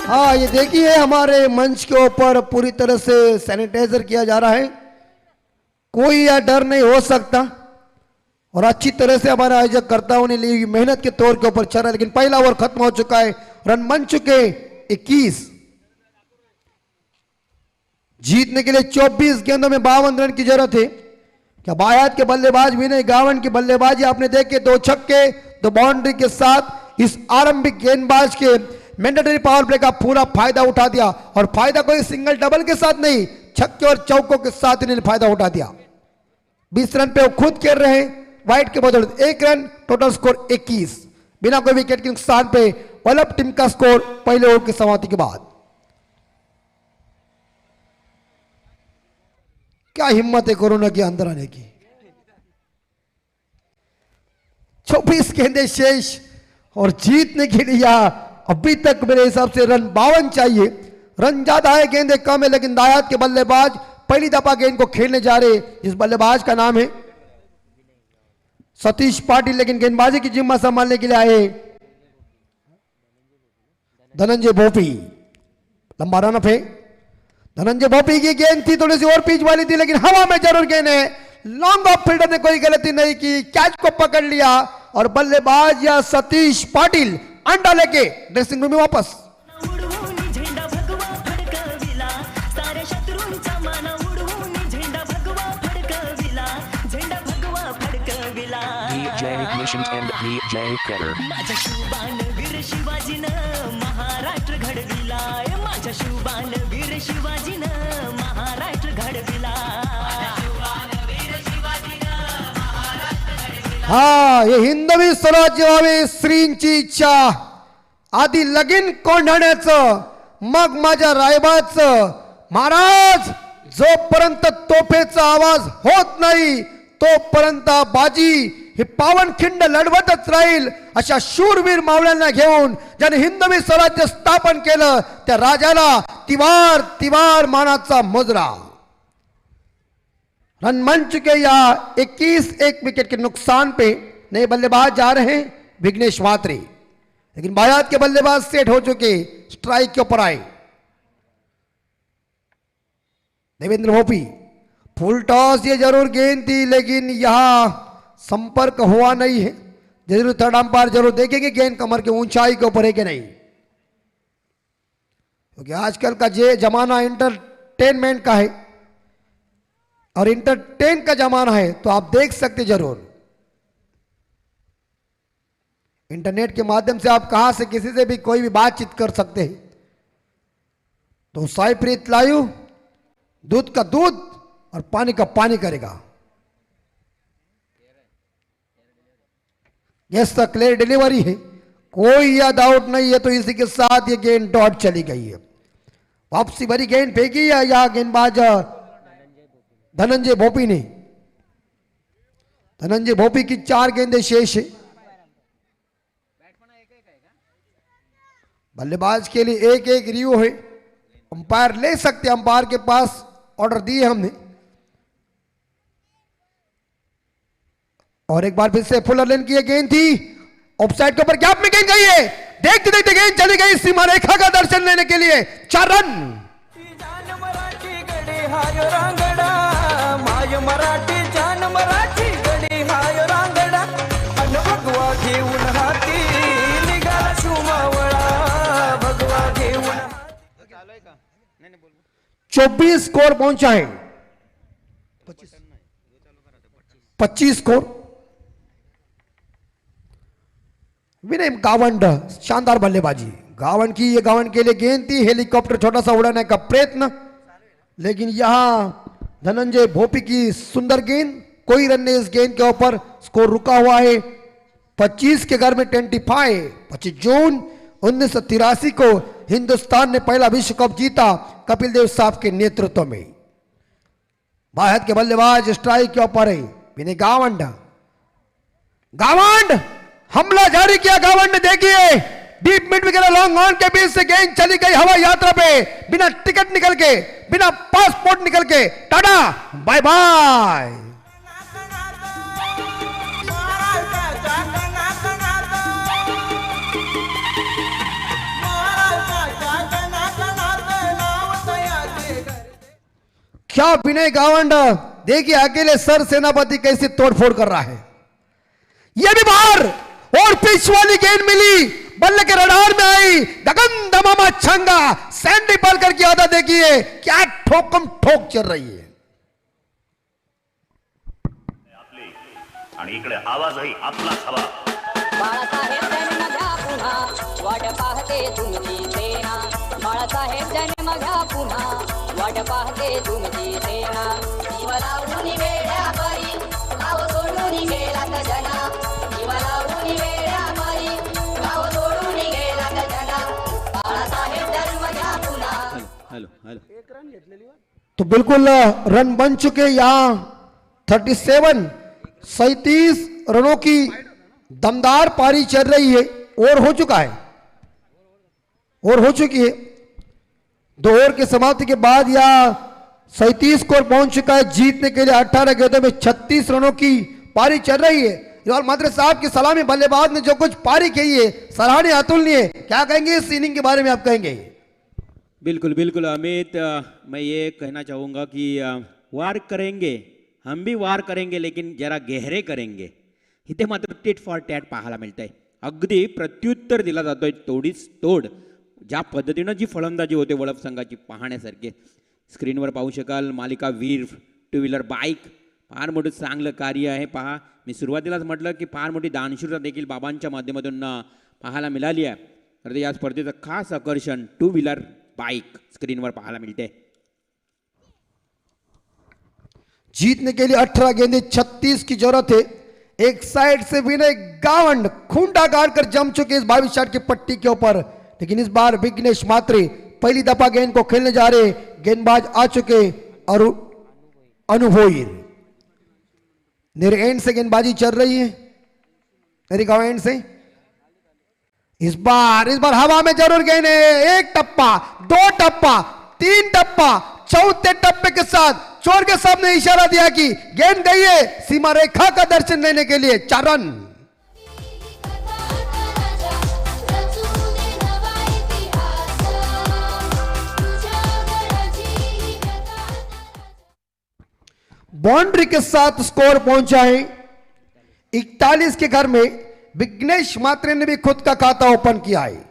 हाँ ये देखिए हमारे मंच के ऊपर पूरी तरह से सैनिटाइजर किया जा रहा है, कोई यह डर नहीं हो सकता और अच्छी तरह से हमारे आयोजक कर्ताओं ने ली मेहनत के तौर के ऊपर चल रहा है। लेकिन पहला ओवर खत्म हो चुका है, रन बन चुके 21। जीतने के लिए 24 गेंदों में 52 रन की जरूरत है। क्या बायात के बल्लेबाज विनय गावन की बल्लेबाजी आपने देखे, 2 छक्के 2 बाउंड्री के साथ इस आरंभिक गेंदबाज के मैंडेटरी पावर प्ले का पूरा फायदा उठा दिया। और फायदा कोई सिंगल डबल के साथ नहीं, छक्के और चौकों के साथ इन्होंने फायदा उठा दिया। 20 रन पे वो खुद खेल रहे हैं, वाइट के बदौलत 1 रन, टोटल स्कोर 21 बिना कोई विकेट के नुकसान पे। वल्लभ टीम का स्कोर पहले ओवर की समाप्ति के बाद। क्या हिम्मत है कोरोना के अंदर आने की। 24 गेंदें शेष और जीतने के लिए अभी तक मेरे हिसाब से रन 52 चाहिए। रन ज्यादा है, गेंदें कम है, लेकिन दायात के बल्लेबाज पहली दफा गेंद को खेलने जा रहे। इस बल्लेबाज का नाम है सतीश पाटिल, लेकिन गेंदबाजी की जिम्मा संभालने के लिए आए धनंजय भोपी। लंबा रन अप है, धनंजय भोपी की गेंद थी, थोड़ी सी और पिच वाली थी, लेकिन हवा में जरूर गेंद है। लॉन्ग ऑफ फील्डर ने कोई गलती नहीं की, कैच को पकड़ लिया और बल्लेबाज या सतीश पाटिल अंडा लेके ड्रेसिंग रूम में वापस। उडवून झेंडा भगवा फडकविला, साऱ्या शत्रूंचा मान उडवून झेंडा भगवा फडकविला, झेंडा भगवा फडकविला। DJ Ignition and DJ Getter. माझ्या शुभान वीर शिवाजीनं महाराष्ट्र घडविलाय, माझ्या शुभान वीर शिवाजीनं महाराष्ट्र घडविला। हा हे हिंदवी स्वराज्य व्हावे श्रींची इच्छा, आधी लगीन कोंढाण्याचं मग माझ्या रायबाचं। महाराज जोपर्यंत तोफेचा आवाज होत नाही तोपर्यंत बाजी हे पावनखिंड लढवतच राहील। अशा शूरवीर मावळ्यांना घेऊन ज्याने हिंदवी स्वराज्य स्थापन केलं त्या राजाला तिवार तिवार मानाचा मुजरा। रन बन चुके या 21, 1 विकेट के नुकसान पे। नए बल्लेबाज जा रहे हैं विघ्नेश मात्रे, लेकिन बायात के बल्लेबाज सेट हो चुके, स्ट्राइक के ऊपर आए देवेंद्र भोपी। फुल टॉस ये जरूर गेंद थी, लेकिन यहां संपर्क हुआ नहीं है। जरूर थर्ड अंपायर जरूर देखेंगे गेंद कमर के ऊंचाई के ऊपर है कि नहीं, क्योंकि आजकल का ये जमाना एंटरटेनमेंट का है और इंटरटेन का जमाना है, तो आप देख सकते जरूर। इंटरनेट के माध्यम से आप कहां से किसी से भी कोई भी बातचीत कर सकते हैं। तो साई प्रीत लायू दूध का दूध और पानी का पानी करेगा। यस द क्लियर डिलीवरी है, कोई याद आउट नहीं है। तो इसी के साथ ये गेंद डॉट चली गई है। वापसी भरी गेंद फेंकी है या गेंदबाज धनंजय भोपी ने। धनंजय भोपी की 4 गेंदें शेष है। बल्लेबाज के लिए 1-1 रिव्यू है। अंपायर ले सकते, अंपायर के पास ऑर्डर दिए हमने। और एक बार फिर से फुलर लेन की गेंद थी, ऑफसाइड के ऊपर गैप में गेंद गई है। देखते देखते गेंद चली गई सीमा रेखा का दर्शन लेने के लिए। 4 रन। जान मराठी गडी हाय रांगडा, माय मराठी जान मराठी गडी हाय रांगडा, अन भगवा घेऊन हाती निघाला शुमावळा, भगवा घेऊन 24 स्कोर पहुंचा है। 25 स्कोर। विनय गावंड, शानदार बल्लेबाजी। गावंड की, ये गावंड के लिए गेंद थी। हेलीकॉप्टर छोटा सा उड़ाने का प्रयत्न, लेकिन यहां धनंजय भोपी की सुंदर गेंद। कोई रन नहीं इस गेंद के ऊपर। स्कोर रुका हुआ है 25 के घर में 25। 25 जून 1983 को हिंदुस्तान ने पहला विश्व कप जीता कपिल देव साहब के नेतृत्व में। बाहर के बल्लेबाज स्ट्राइक के ऊपर है विनय गावंड। गावंड हमला जारी किया। गावंड ने देखिए deep mid wicket long on के बीच से गेंद चली गई हवाई यात्रा पे, बिना टिकट निकल के, बिना पासपोर्ट निकल के। Tata bye bye. क्या विनय गावंड, देखिए अकेले सर सेनापति कैसे तोड़फोड़ कर रहा है। यह भी बाहर और पिच वाली गेंद मिली, बल्ले के रडार में आई। गगन दमामा छंगा, सैंडी पालकर की आदत देखिए क्या ठोकम ठोक चल रही है। आणि इकडे आवाजही आपलाच हवा। बाळासाहेब जन्म घ्या पुन्हा, वाट पाहते तुमची सेना। बाळासाहेब जन्म घ्या पुन्हा, वाट पाहते तुमची सेना। जीवलावून वेड्या परी, गाव सोडून गेला जना। जीवलावून वेड्या परी, गाव सोडून गेला जना। बाळासाहेब जन्म घ्या पुन्हा। तो बिल्कुल रन बन चुके। यहां 37 रनों की दमदार पारी चल रही है। और हो चुका है, और हो चुकी है। 2 ओवर की समाप्ति के बाद यह 37 स्कोर पहुंच चुका है। जीतने के लिए 18 गेंदों में 36 रनों की पारी चल रही है। रिवाल मात्रे साहब की सलामी, बल्लेबाज ने जो कुछ पारी की है सराहनीय, अतुलनीय। क्या कहेंगे इस इनिंग के बारे में आप कहेंगे? बिल्कुल बिल्कुल अमित, मैं ये कहना चाहूँगा कि वार करेंगे, हम भी वार करेंगे, लेकिन जरा गहरे करेंगे। इथे मात्र टेट फॉर टॅट पाहायला मिळतंय। अगदी प्रत्युत्तर दिला जातोय, तोडीस तोड। ज्या पद्धतीनं जी फलंदाजी होते वळभ संघाची पाहण्यासारखे स्क्रीनवर पाहू शकाल। मालिका वीर 2 व्हीलर बाईक, फार मोठं चांगलं कार्य आहे। पहा, मी सुरुवातीलाच म्हटलं की फार मोठी दानशूरता देखील बाबांच्या माध्यमातून पाहायला मिळाली आहे। तर या स्पर्धेचं खास आकर्षण 2 व्हीलर बाइक स्क्रीन पर पाहायला मिलते। जीतने के लिए 18 गेंदे 36 की जरूरत है। एक साइड से विनय गावंड खूंटा गाड़कर जम चुके इस 22 शॉट की पट्टी के ऊपर, लेकिन इस बार विघ्नेश मात्रे पहली दफा गेंद को खेलने जा रहे। गेंदबाज आ चुके और अनुभोईर मेरे एंड से गेंदबाजी चल रही है, मेरी गांव एंड से। इस बार हवा में जरूर गेंद है। 1 टप्पा, 2 टप्पा, 3 टप्पा, चौथे टप्पे के साथ चोर के सामने इशारा दिया कि गेंद गई है सीमा रेखा का दर्शन लेने के लिए। 4 रन। बाउंड्री के साथ स्कोर पहुंचा है 41 के घर में। विघ्नेश मात्रे ने भी खुद का खाता ओपन किया है।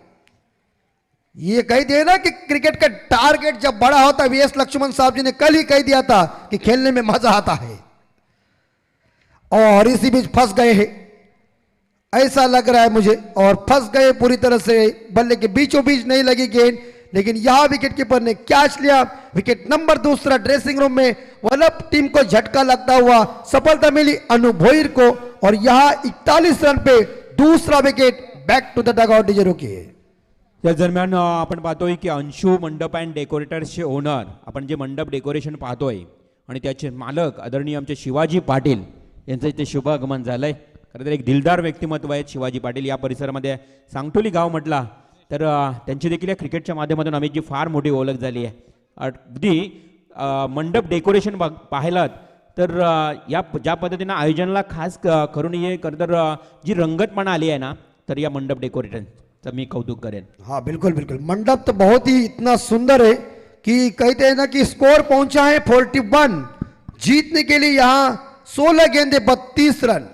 ये कह दिया ना कि क्रिकेट का टारगेट जब बड़ा होता है, वीएस लक्ष्मण साहब जी ने कल ही कह दिया था कि खेलने में मजा आता है, और इसी बीच फंस गए हैं ऐसा लग रहा है मुझे, और फंस गए पूरी तरह से। बल्ले के बीचों बीच नहीं लगी गेंद, लेकिन यहां विकेट कीपर ने कैच लिया। विकेट नंबर 2 ड्रेसिंग रूम में वल्लभ टीम को झटका लगता हुआ सफलता मिली अनुभोईर को, और यहां 41 रन पे दूसरा wicket back to the dugout डीजे रुकिए. या दरम्यान आपण पाहतोय की अंशू मंडप अँड डेकोरेटर्सचे ओनर, आपण जे मंडप डेकोरेशन पाहतोय आणि त्याचे मालक आदरणीय आमचे शिवाजी पाटील यांचं इथे शुभागमन झालंय. खरं तर एक दिलदार व्यक्तिमत्व आहेत शिवाजी पाटील. या परिसरामध्ये सांगटोली गाव म्हटला तर त्यांची देखील या क्रिकेटच्या माध्यमातून आम्ही जी फार मोठी ओळख झाली आहे. अगदी मंडप डेकोरेशन पाहिलात तर या ज्या पद्धतीनं आयोजनाला खास करून ये खरं तर जी रंगतपणा आली आहे ना, तर या मंडप डेकोरेशनचं मी कौतुक करेन. हाँ बिल्कुल बिल्कुल, मंडप तो बहुत ही इतना सुंदर है कि कहते हैं ना कि स्कोर पहुंचा है 41. जीतने के लिए यहां 16 गेंदे 32 रन.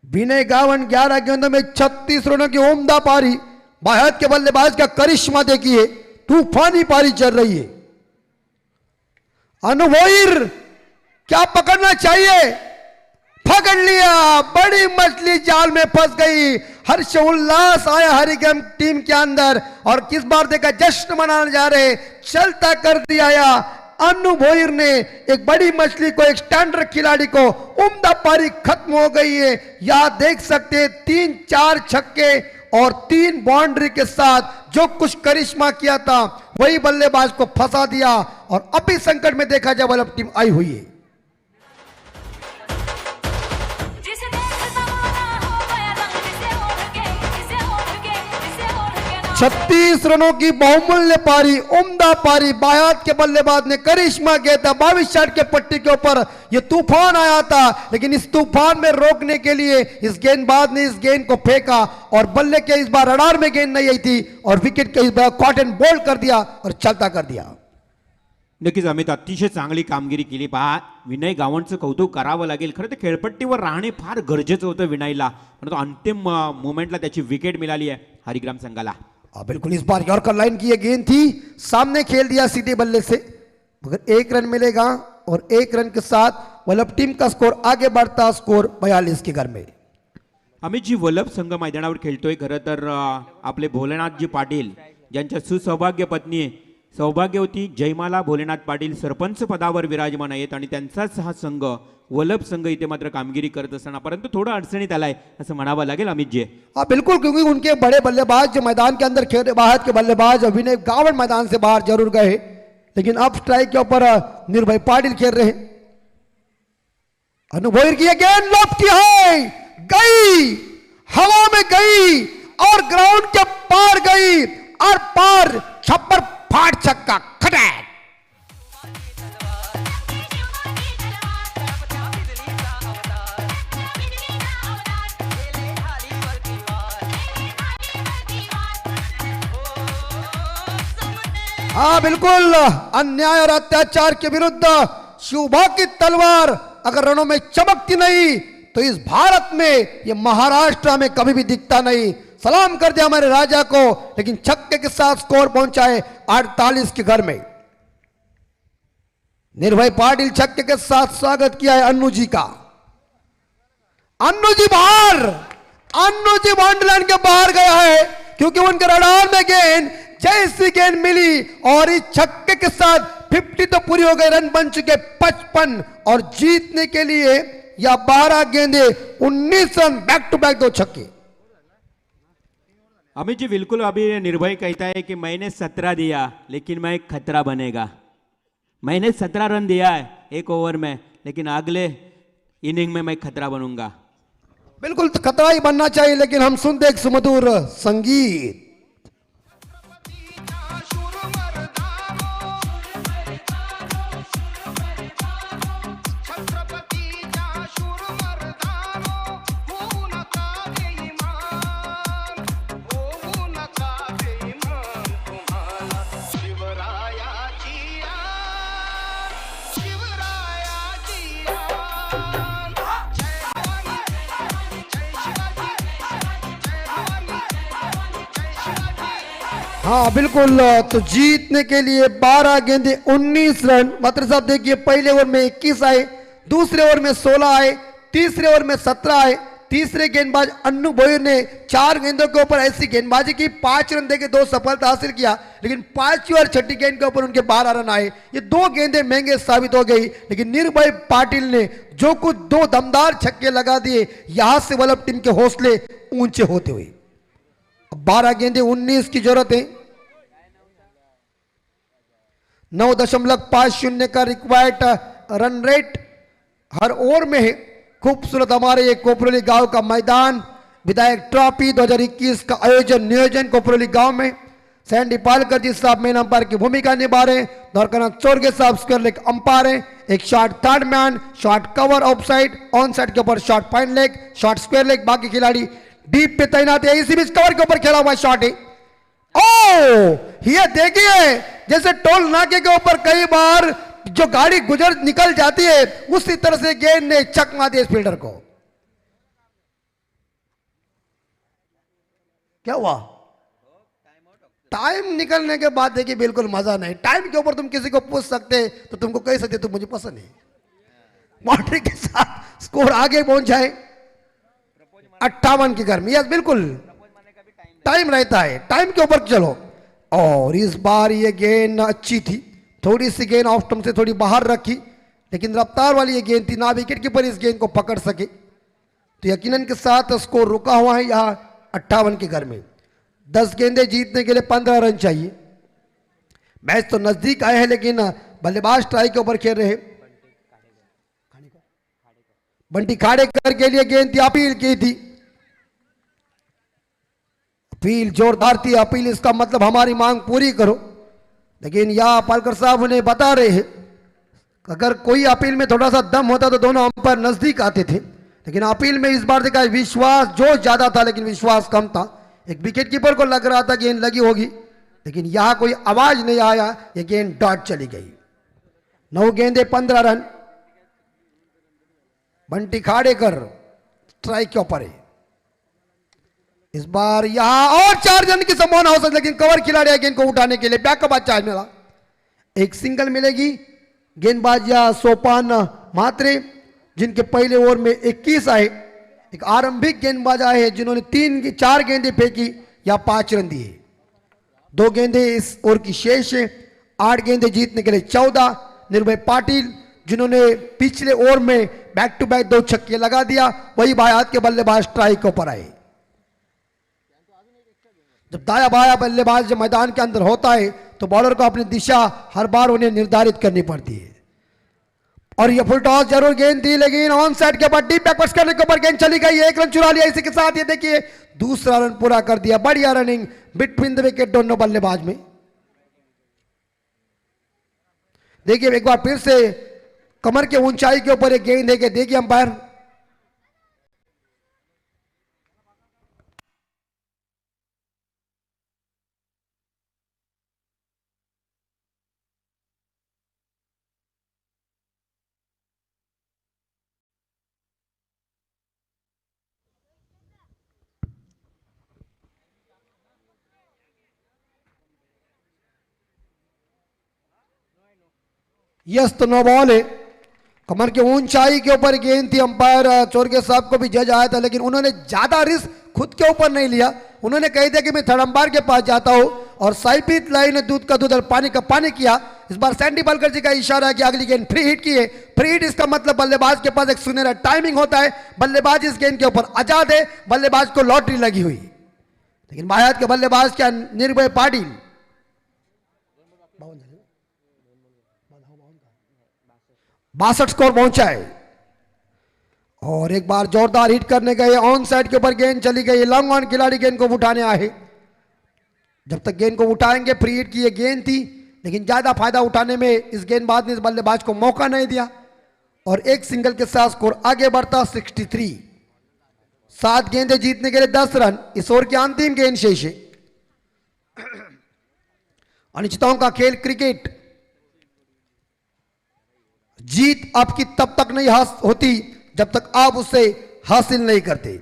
विनय गावन 11 गेंदों में 36 रनों की उम्दा पारी. बाहर के बल्लेबाज का करिश्मा देखिए, तूफानी पारी चल रही है. अनुभोईर क्या पकड़ना चाहिए, पकड़ लिया. बड़ी मछली जाल में फंस गई. हर्ष उल्लास आया हरिगम टीम के अंदर और किस बार देखा जश्न मनाने जा रहे, चलता कर दिया. या अनु भोईर ने एक बड़ी मछली को, एक स्टैंडर्ड खिलाड़ी को, उम्दा पारी खत्म हो गई है. या देख सकते हैं 3-4 छक्के और 3 बाउंड्री के साथ जो कुछ करिश्मा किया था वही बल्लेबाज को फंसा दिया. और अभी संकट में देखा जाए वल्लभ टीम आई हुई है. 36 रनों की बहुमूल्य पारी, उम्दा पारी. बायात के बल्लेबाज ने करिश्मा किया था. 22 शॉट के पट्टी के ऊपर यह तूफान आया था, लेकिन इस तूफान में रोकने के लिए इस गेंदबाज ने इस गेंद को फेंका और बल्ले के इस बार रडार में गेंद नहीं आई थी और विकेट के इस बार कॉटन बोल्ड कर दिया और चलता कर दिया. नक्कीच अमित अतिशय चांगली कामगिरी केली. पहा, विनय गावंडचं कौतुक करावं लागेल. खरं तर खेळपट्टीवर राहणे फार गरजेचं होतं विनयला, परंतु अंतिम मोमेंटला त्याची विकेट मिळाली आहे हरिग्राम संघाला. बिल्कुल, इस बार यॉर्कर लाइन की ये गेंद थी, सामने खेल दिया सीधे बल्ले से, मगर 1 रन मिलेगा और 1 रन के साथ वल्लभ टीम का स्कोर आगे बढ़ता. स्कोर 42 के घर में. अमित जी, वल्लभ संघ मैदानावर खेळतोय. खरं तर आपले भोलेनाथजी पाटील ज्यांच्या सुसौभाग्य पत्नी सौभाग्यवती जयमाला भोलेनाथ पाटील सरपंच पदावर विराजमान आहेत आणि त्यांचाच हा संघ वल्लभ संघ इथे मात्र कामगिरी करत असताना परंतु थोडं अडचणीत आलाय असं म्हणावं लागेल अमित जी. हाँ बिल्कुल, क्योंकि उनके बड़े बल्लेबाज जो मैदान के अंदर खेल, बाहर के बल्लेबाज विनय गावन मैदान से बाहर जरूर गए, लेकिन अब स्ट्राइक के ऊपर निर्भय पाटिल खेल रहे हैं. अनुभोईर की गेंद लॉफ्टी है, गई हवा में गई और ग्राउंड के पार गई और पार छप्पर फाट छक्का खटैक. हाँ बिल्कुल, अन्याय और अत्याचार के विरुद्ध शिवभा की तलवार अगर रणों में चमकती नहीं तो इस भारत में, ये महाराष्ट्र में कभी भी दिखता नहीं. सलाम कर दिया हमारे राजा को, लेकिन छक्के के साथ स्कोर पहुंचा है 48 के घर में. निर्भय पाटिल छक्के के साथ स्वागत किया है अन्नू जी का. अन्नू जी बाहर, अन्नू जी बाउंड्री लाइन के बाहर गया है क्योंकि उनके रडार में गेंद, जैसी गेंद मिली और इस छक्के के साथ 50 तो पूरी हो गई. रन बन चुके 55 और जीतने के लिए या 12 गेंदे 19 रन, बैक टू बैक 2 छक्के. अमित जी, बिल्कुल अभी निर्भय कहता है कि मैंने 17 दिया लेकिन मैं एक खतरा बनेगा. मैंने 17 रन दिया है 1 ओवर में, लेकिन अगले इनिंग में मैं खतरा बनूंगा. बिल्कुल, तो खतरा ही बनना चाहिए, लेकिन हम सुनते एक सुमधुर संगीत. हाँ बिल्कुल, तो जीतने के लिए 12 गेंदे 19 रन. मात्र साहब देखिए, पहले ओवर में 21 आए, दूसरे ओवर में 16 आए, तीसरे ओवर में 17 आए, तीसरे गेंदबाज अन्नू भोईर ने 4 गेंदों के ऊपर ऐसी गेंदबाजी की, 5 रन देके 2 सफलता हासिल किया, लेकिन 5वीं और 6ठी गेंद के ऊपर उनके 12 रन आए। ये 2 गेंदें महंगे साबित हो गई, लेकिन निर्भय पाटिल ने जो कुछ 2 दमदार छक्के लगा दिए, यहां से वल्लभ टीम के हौसले ऊंचे होते हुए 12 गेंदें 19 की जरूरत है। 9.50 का रिक्वायर्ड रन रेट हर ओवर में है। खूबसूरत हमारे ये कोपरोली गांव का मैदान, विधायक ट्रॉफी 2021 का नियोजन कोपरोली गांव में। सैंडी पालकर जी साहब मेन अंपायर की भूमिका निभा रहे हैं। द्वारकानाथ चोरगे साहब स्क्वायर लेग अंपायर हैं। एक shot third man, shot cover off side, on side के ऊपर shot point leg, shot square leg, बाकी खिलाड़ी डीप पे तैनात है। इसी बीच कवर के ऊपर खेला हुआ शॉट है। ओ ये देखिए, जैसे टोल नाके के ऊपर कई बार जो गाड़ी गुजर निकल जाती है, उसी तरह से गेंद ने चकमा दिया इस फील्डर को। क्या हुआ? टाइम निकलने के बाद देखिए बिल्कुल मजा नहीं। टाइम के ऊपर तुम किसी को पूछ सकते तो तुमको कह सकते तुम मुझे पसंद है। बाउंड्री के साथ स्कोर आगे पहुंच जाए 58 की गर्मी। यस बिल्कुल टाइम रहता है, टाइम के ऊपर चलो। और इस बार ये गेंद अच्छी थी, थोड़ी सी गेंद ऑफ स्टंप से थोड़ी बाहर रखी, लेकिन रफ्तार वाली ये गेंद थी, ना विकेट कीपर इस गेंद को पकड़ सके, तो यकीनन के साथ स्कोर रुका हुआ है यहां 58 के घर में। 10 गेंदें जीतने के लिए 15 रन चाहिए। मैच तो नजदीक आए हैं, लेकिन बल्लेबाज ट्राई के ऊपर खेल रहे। बंटी खाड़ेकर के लिए गेंद थी, अपील की थी, अपील जोरदार थी। अपील इसका मतलब हमारी मांग पूरी करो, लेकिन यह पालकर साहब उन्हें बता रहे हैं अगर कोई अपील में थोड़ा सा दम होता तो दोनों अंपायर नजदीक आते थे, लेकिन अपील में इस बार देखा विश्वास जो ज्यादा था, लेकिन विश्वास कम था। एक विकेट कीपर को लग रहा था गेंद लगी होगी, लेकिन यहां कोई आवाज नहीं आया, ये गेंद डॉट चली गई। 9 गेंदे 15 रन। बंटी खाड़ेकर स्ट्राइक के ऊपर है। इस बार यहां और 4 रन की संभावना हो सकती, लेकिन कवर खिलाड़ी गेंद को उठाने के लिए बैकअप अच्छा मिला। एक सिंगल मिलेगी। गेंदबाज या सोपान मात्रे, जिनके पहले ओवर में 21 आए। एक आरंभिक गेंदबाज आए हैं जिन्होंने 4 गेंदें फेंकी या 5 रन दिए। 2 गेंदें इस ओवर की शेष है। 8 गेंदें जीतने के लिए 14। निर्भय पाटिल, जिन्होंने पिछले ओवर में बैक टू बैक 2 छक्के लगा दिया, वही बाएं हाथ के बल्लेबाज स्ट्राइक के ऊपर आए। जब दाया बाया बल्लेबाज जब मैदान के अंदर होता है तो बॉलर को अपनी दिशा हर बार उन्हें निर्धारित करनी पड़ती है। और ये फुल टॉस जरूर गेंद थी, लेकिन ऑन साइड के ऊपर डीप बैकवर्ड्स करने के ऊपर गेंद चली गई। 1 रन चुरा लिया। इसी के साथ ये देखिए दूसरा रन पूरा कर दिया। बढ़िया रनिंग बिटवीन द विकेट दोनों बल्लेबाज में। देखिए एक बार फिर से कमर के ऊंचाई के ऊपर एक गेंद है कि देखिए अंपायर यस तो नो बॉल है। कमर के ऊंचाई के ऊपर गेंद थी। अंपायर चोरगे साहब को भी जज आया था, लेकिन उन्होंने ज्यादा रिस्क खुद के ऊपर नहीं लिया। उन्होंने कह दिया कि मैं थर्ड अंपायर के पास जाता हूं, और साइपित लाई ने दूध का दूध और पानी का पानी किया। इस बार सैंडी पालकर जी का इशारा है कि अगली गेंद फ्री हिट की है। फ्री हिट इसका मतलब बल्लेबाज के पास एक सुनहरा टाइमिंग होता है। बल्लेबाज इस गेंद के ऊपर आजाद है, बल्लेबाज को लॉटरी लगी हुई, लेकिन बायात के बल्लेबाज क्या निर्भय पाटिल 62 स्कोर पहुंचा है। और एक बार जोरदार हिट करने गए, ऑन साइड के ऊपर गेंद चली गई। लॉन्ग ऑन खिलाड़ी गेंद को उठाने आए। जब तक गेंद को उठाएंगे, फ्री हिट की ये गेंद थी, लेकिन ज्यादा फायदा उठाने में इस गेंदबाज ने इस बल्लेबाज को मौका नहीं दिया, और एक सिंगल के साथ स्कोर आगे बढ़ता 63। 7 गेंदें जीतने के लिए 10 रन। इस ओवर की अंतिम गेंद शेष है। अनिश्चितताओं का खेल क्रिकेट। जीत आपकी तब तक नहीं होती जब तक आप उसे हासिल नहीं करते।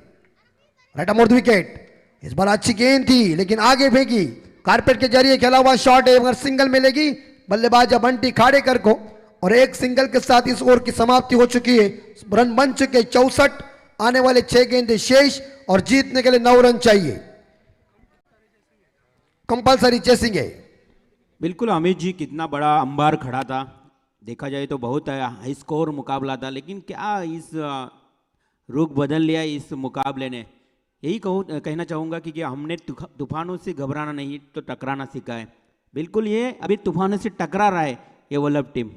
Right arm over the wicket. इस बार अच्छी गेंद थी, लेकिन आगे फेंकी। कारपेट के जरिए खेला हुआ शॉट है, मगर सिंगल मिलेगी बल्लेबाज बंटी खाड़ेकर को, और एक सिंगल के साथ इस ओवर की समाप्ति हो चुकी है। रन बन चुके 64। आने वाले 6 गेंदे शेष और जीतने के लिए 9 रन चाहिए। कंपलसरी चेसिंग है। बिल्कुल अमित जी, कितना बड़ा अंबार खड़ा था, देखा जाए तो बहुत हाई स्कोर मुकाबला था, लेकिन क्या इस रुख बदल लिया इस मुकाबले ने। यही कहना चाहूँगा कि हमने तूफानों से घबराना नहीं तो टकराना सीखा है। बिल्कुल ये अभी तूफानों से टकरा रहा है ये वल्लभ टीम।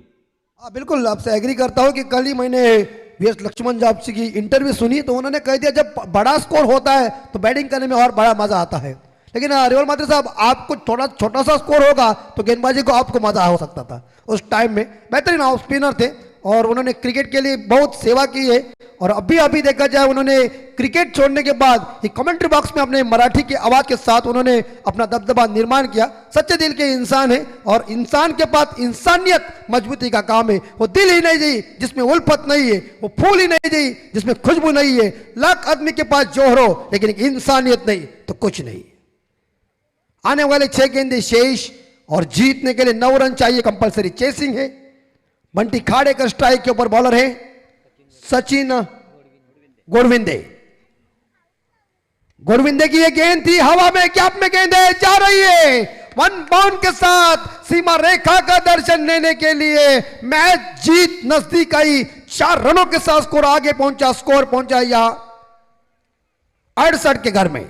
बिल्कुल आपसे एग्री करता हूँ कि कल ही मैंने वीएस लक्ष्मण जापसी की इंटरव्यू सुनी तो उन्होंने कह दिया जब बड़ा स्कोर होता है तो बैटिंग करने में और बड़ा मजा आता है। लेकिन रिवल मात्रे साहब, आपको थोड़ा छोटा सा स्कोर होगा तो गेंदबाजी को आपको मजा हो सकता था। उस टाइम में बेहतरीन ऑफ स्पिनर थे और उन्होंने क्रिकेट के लिए बहुत सेवा की है। और अभी देखा जाए उन्होंने क्रिकेट छोड़ने के बाद ये कमेंट्री बॉक्स में अपने मराठी की आवाज के साथ उन्होंने अपना दबदबा निर्माण किया। सच्चे दिल के इंसान है और इंसान के पास इंसानियत मजबूती का काम है। वो दिल ही नहीं चाहिए जिसमें उल्फत नहीं है, वो फूल ही नहीं चाहिए जिसमें खुशबू नहीं है। लाख आदमी के पास जोहर हो लेकिन इंसानियत नहीं तो कुछ नहीं। आने वाले 6 गेंदे शेष और जीतने के लिए 9 रन चाहिए। कंपलसरी चेसिंग है। बंटी खाड़ेकर स्ट्राइक के ऊपर बॉलर है। सचिन गोडविंदे की ये गेंद थी हवा में, गैप में गेंद है, जा रही है 1 बाउंड के साथ सीमा रेखा का दर्शन लेने के लिए। मैच जीत नजदीक आई। 4 रनों के साथ स्कोर आगे पहुंचा। स्कोर पहुंचा यहां 68 के घर में।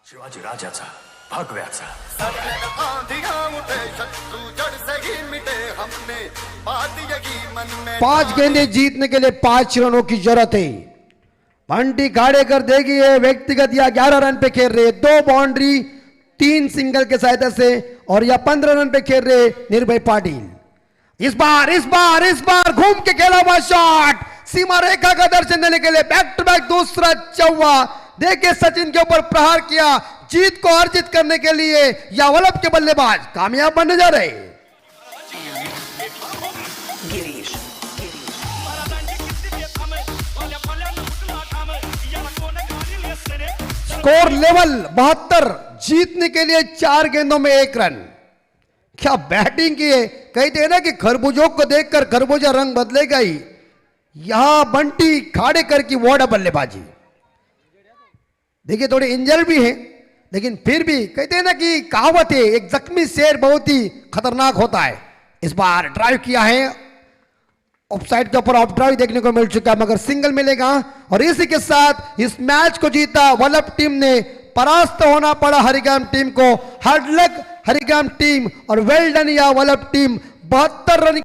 शिवाजी राजाचा भगव्याचा 5 गेंदे जीतने के लिए 5 रनों की जरूरत है। बंटी खाड़ेकर देगी है व्यक्तिगत या 11 रन पे खेल रहे, 2 बाउंड्री 3 सिंगल के सहायता से और या 15 रन पे खेल रहे निर्भय पाटिल। इस बार घूम के खेला हुआ शॉट सीमा रेखा का दर्शन देने के लिए। बैक टू बैक दूसरा चौवा देखे सचिन के ऊपर प्रहार किया। जीत को अर्जित करने के लिए या वल्लभ के बल्लेबाज कामयाब बनने जा रहे। स्कोर लेवल 72, जीतने के लिए 4 गेंदों में 1 रन। क्या बैटिंग की है। कहते हैं ना कि खरबूजों को देखकर खरबूजा रंग बदलेगा ही। यहां बंटी खाड़ेकर की वार्ड बल्लेबाजी। देखिए थोड़े इंजर्ड भी हैं लेकिन फिर भी कहते हैं ना कि कहावत है एक जख्मी शेर बहुत ही खतरनाक होता है। इस बार ड्राइव किया है, ऑफसाइड के ऊपर ऑफ ड्राइव देखने को मिल चुका है मगर सिंगल मिलेगा और इसी के साथ इस मैच को जीता वल्लभ टीम ने। परास्त होना पड़ा हरिग्राम टीम को। हार्ड लक हरिग्राम टीम और वेल डन या वल्लभ टीम। 72 रन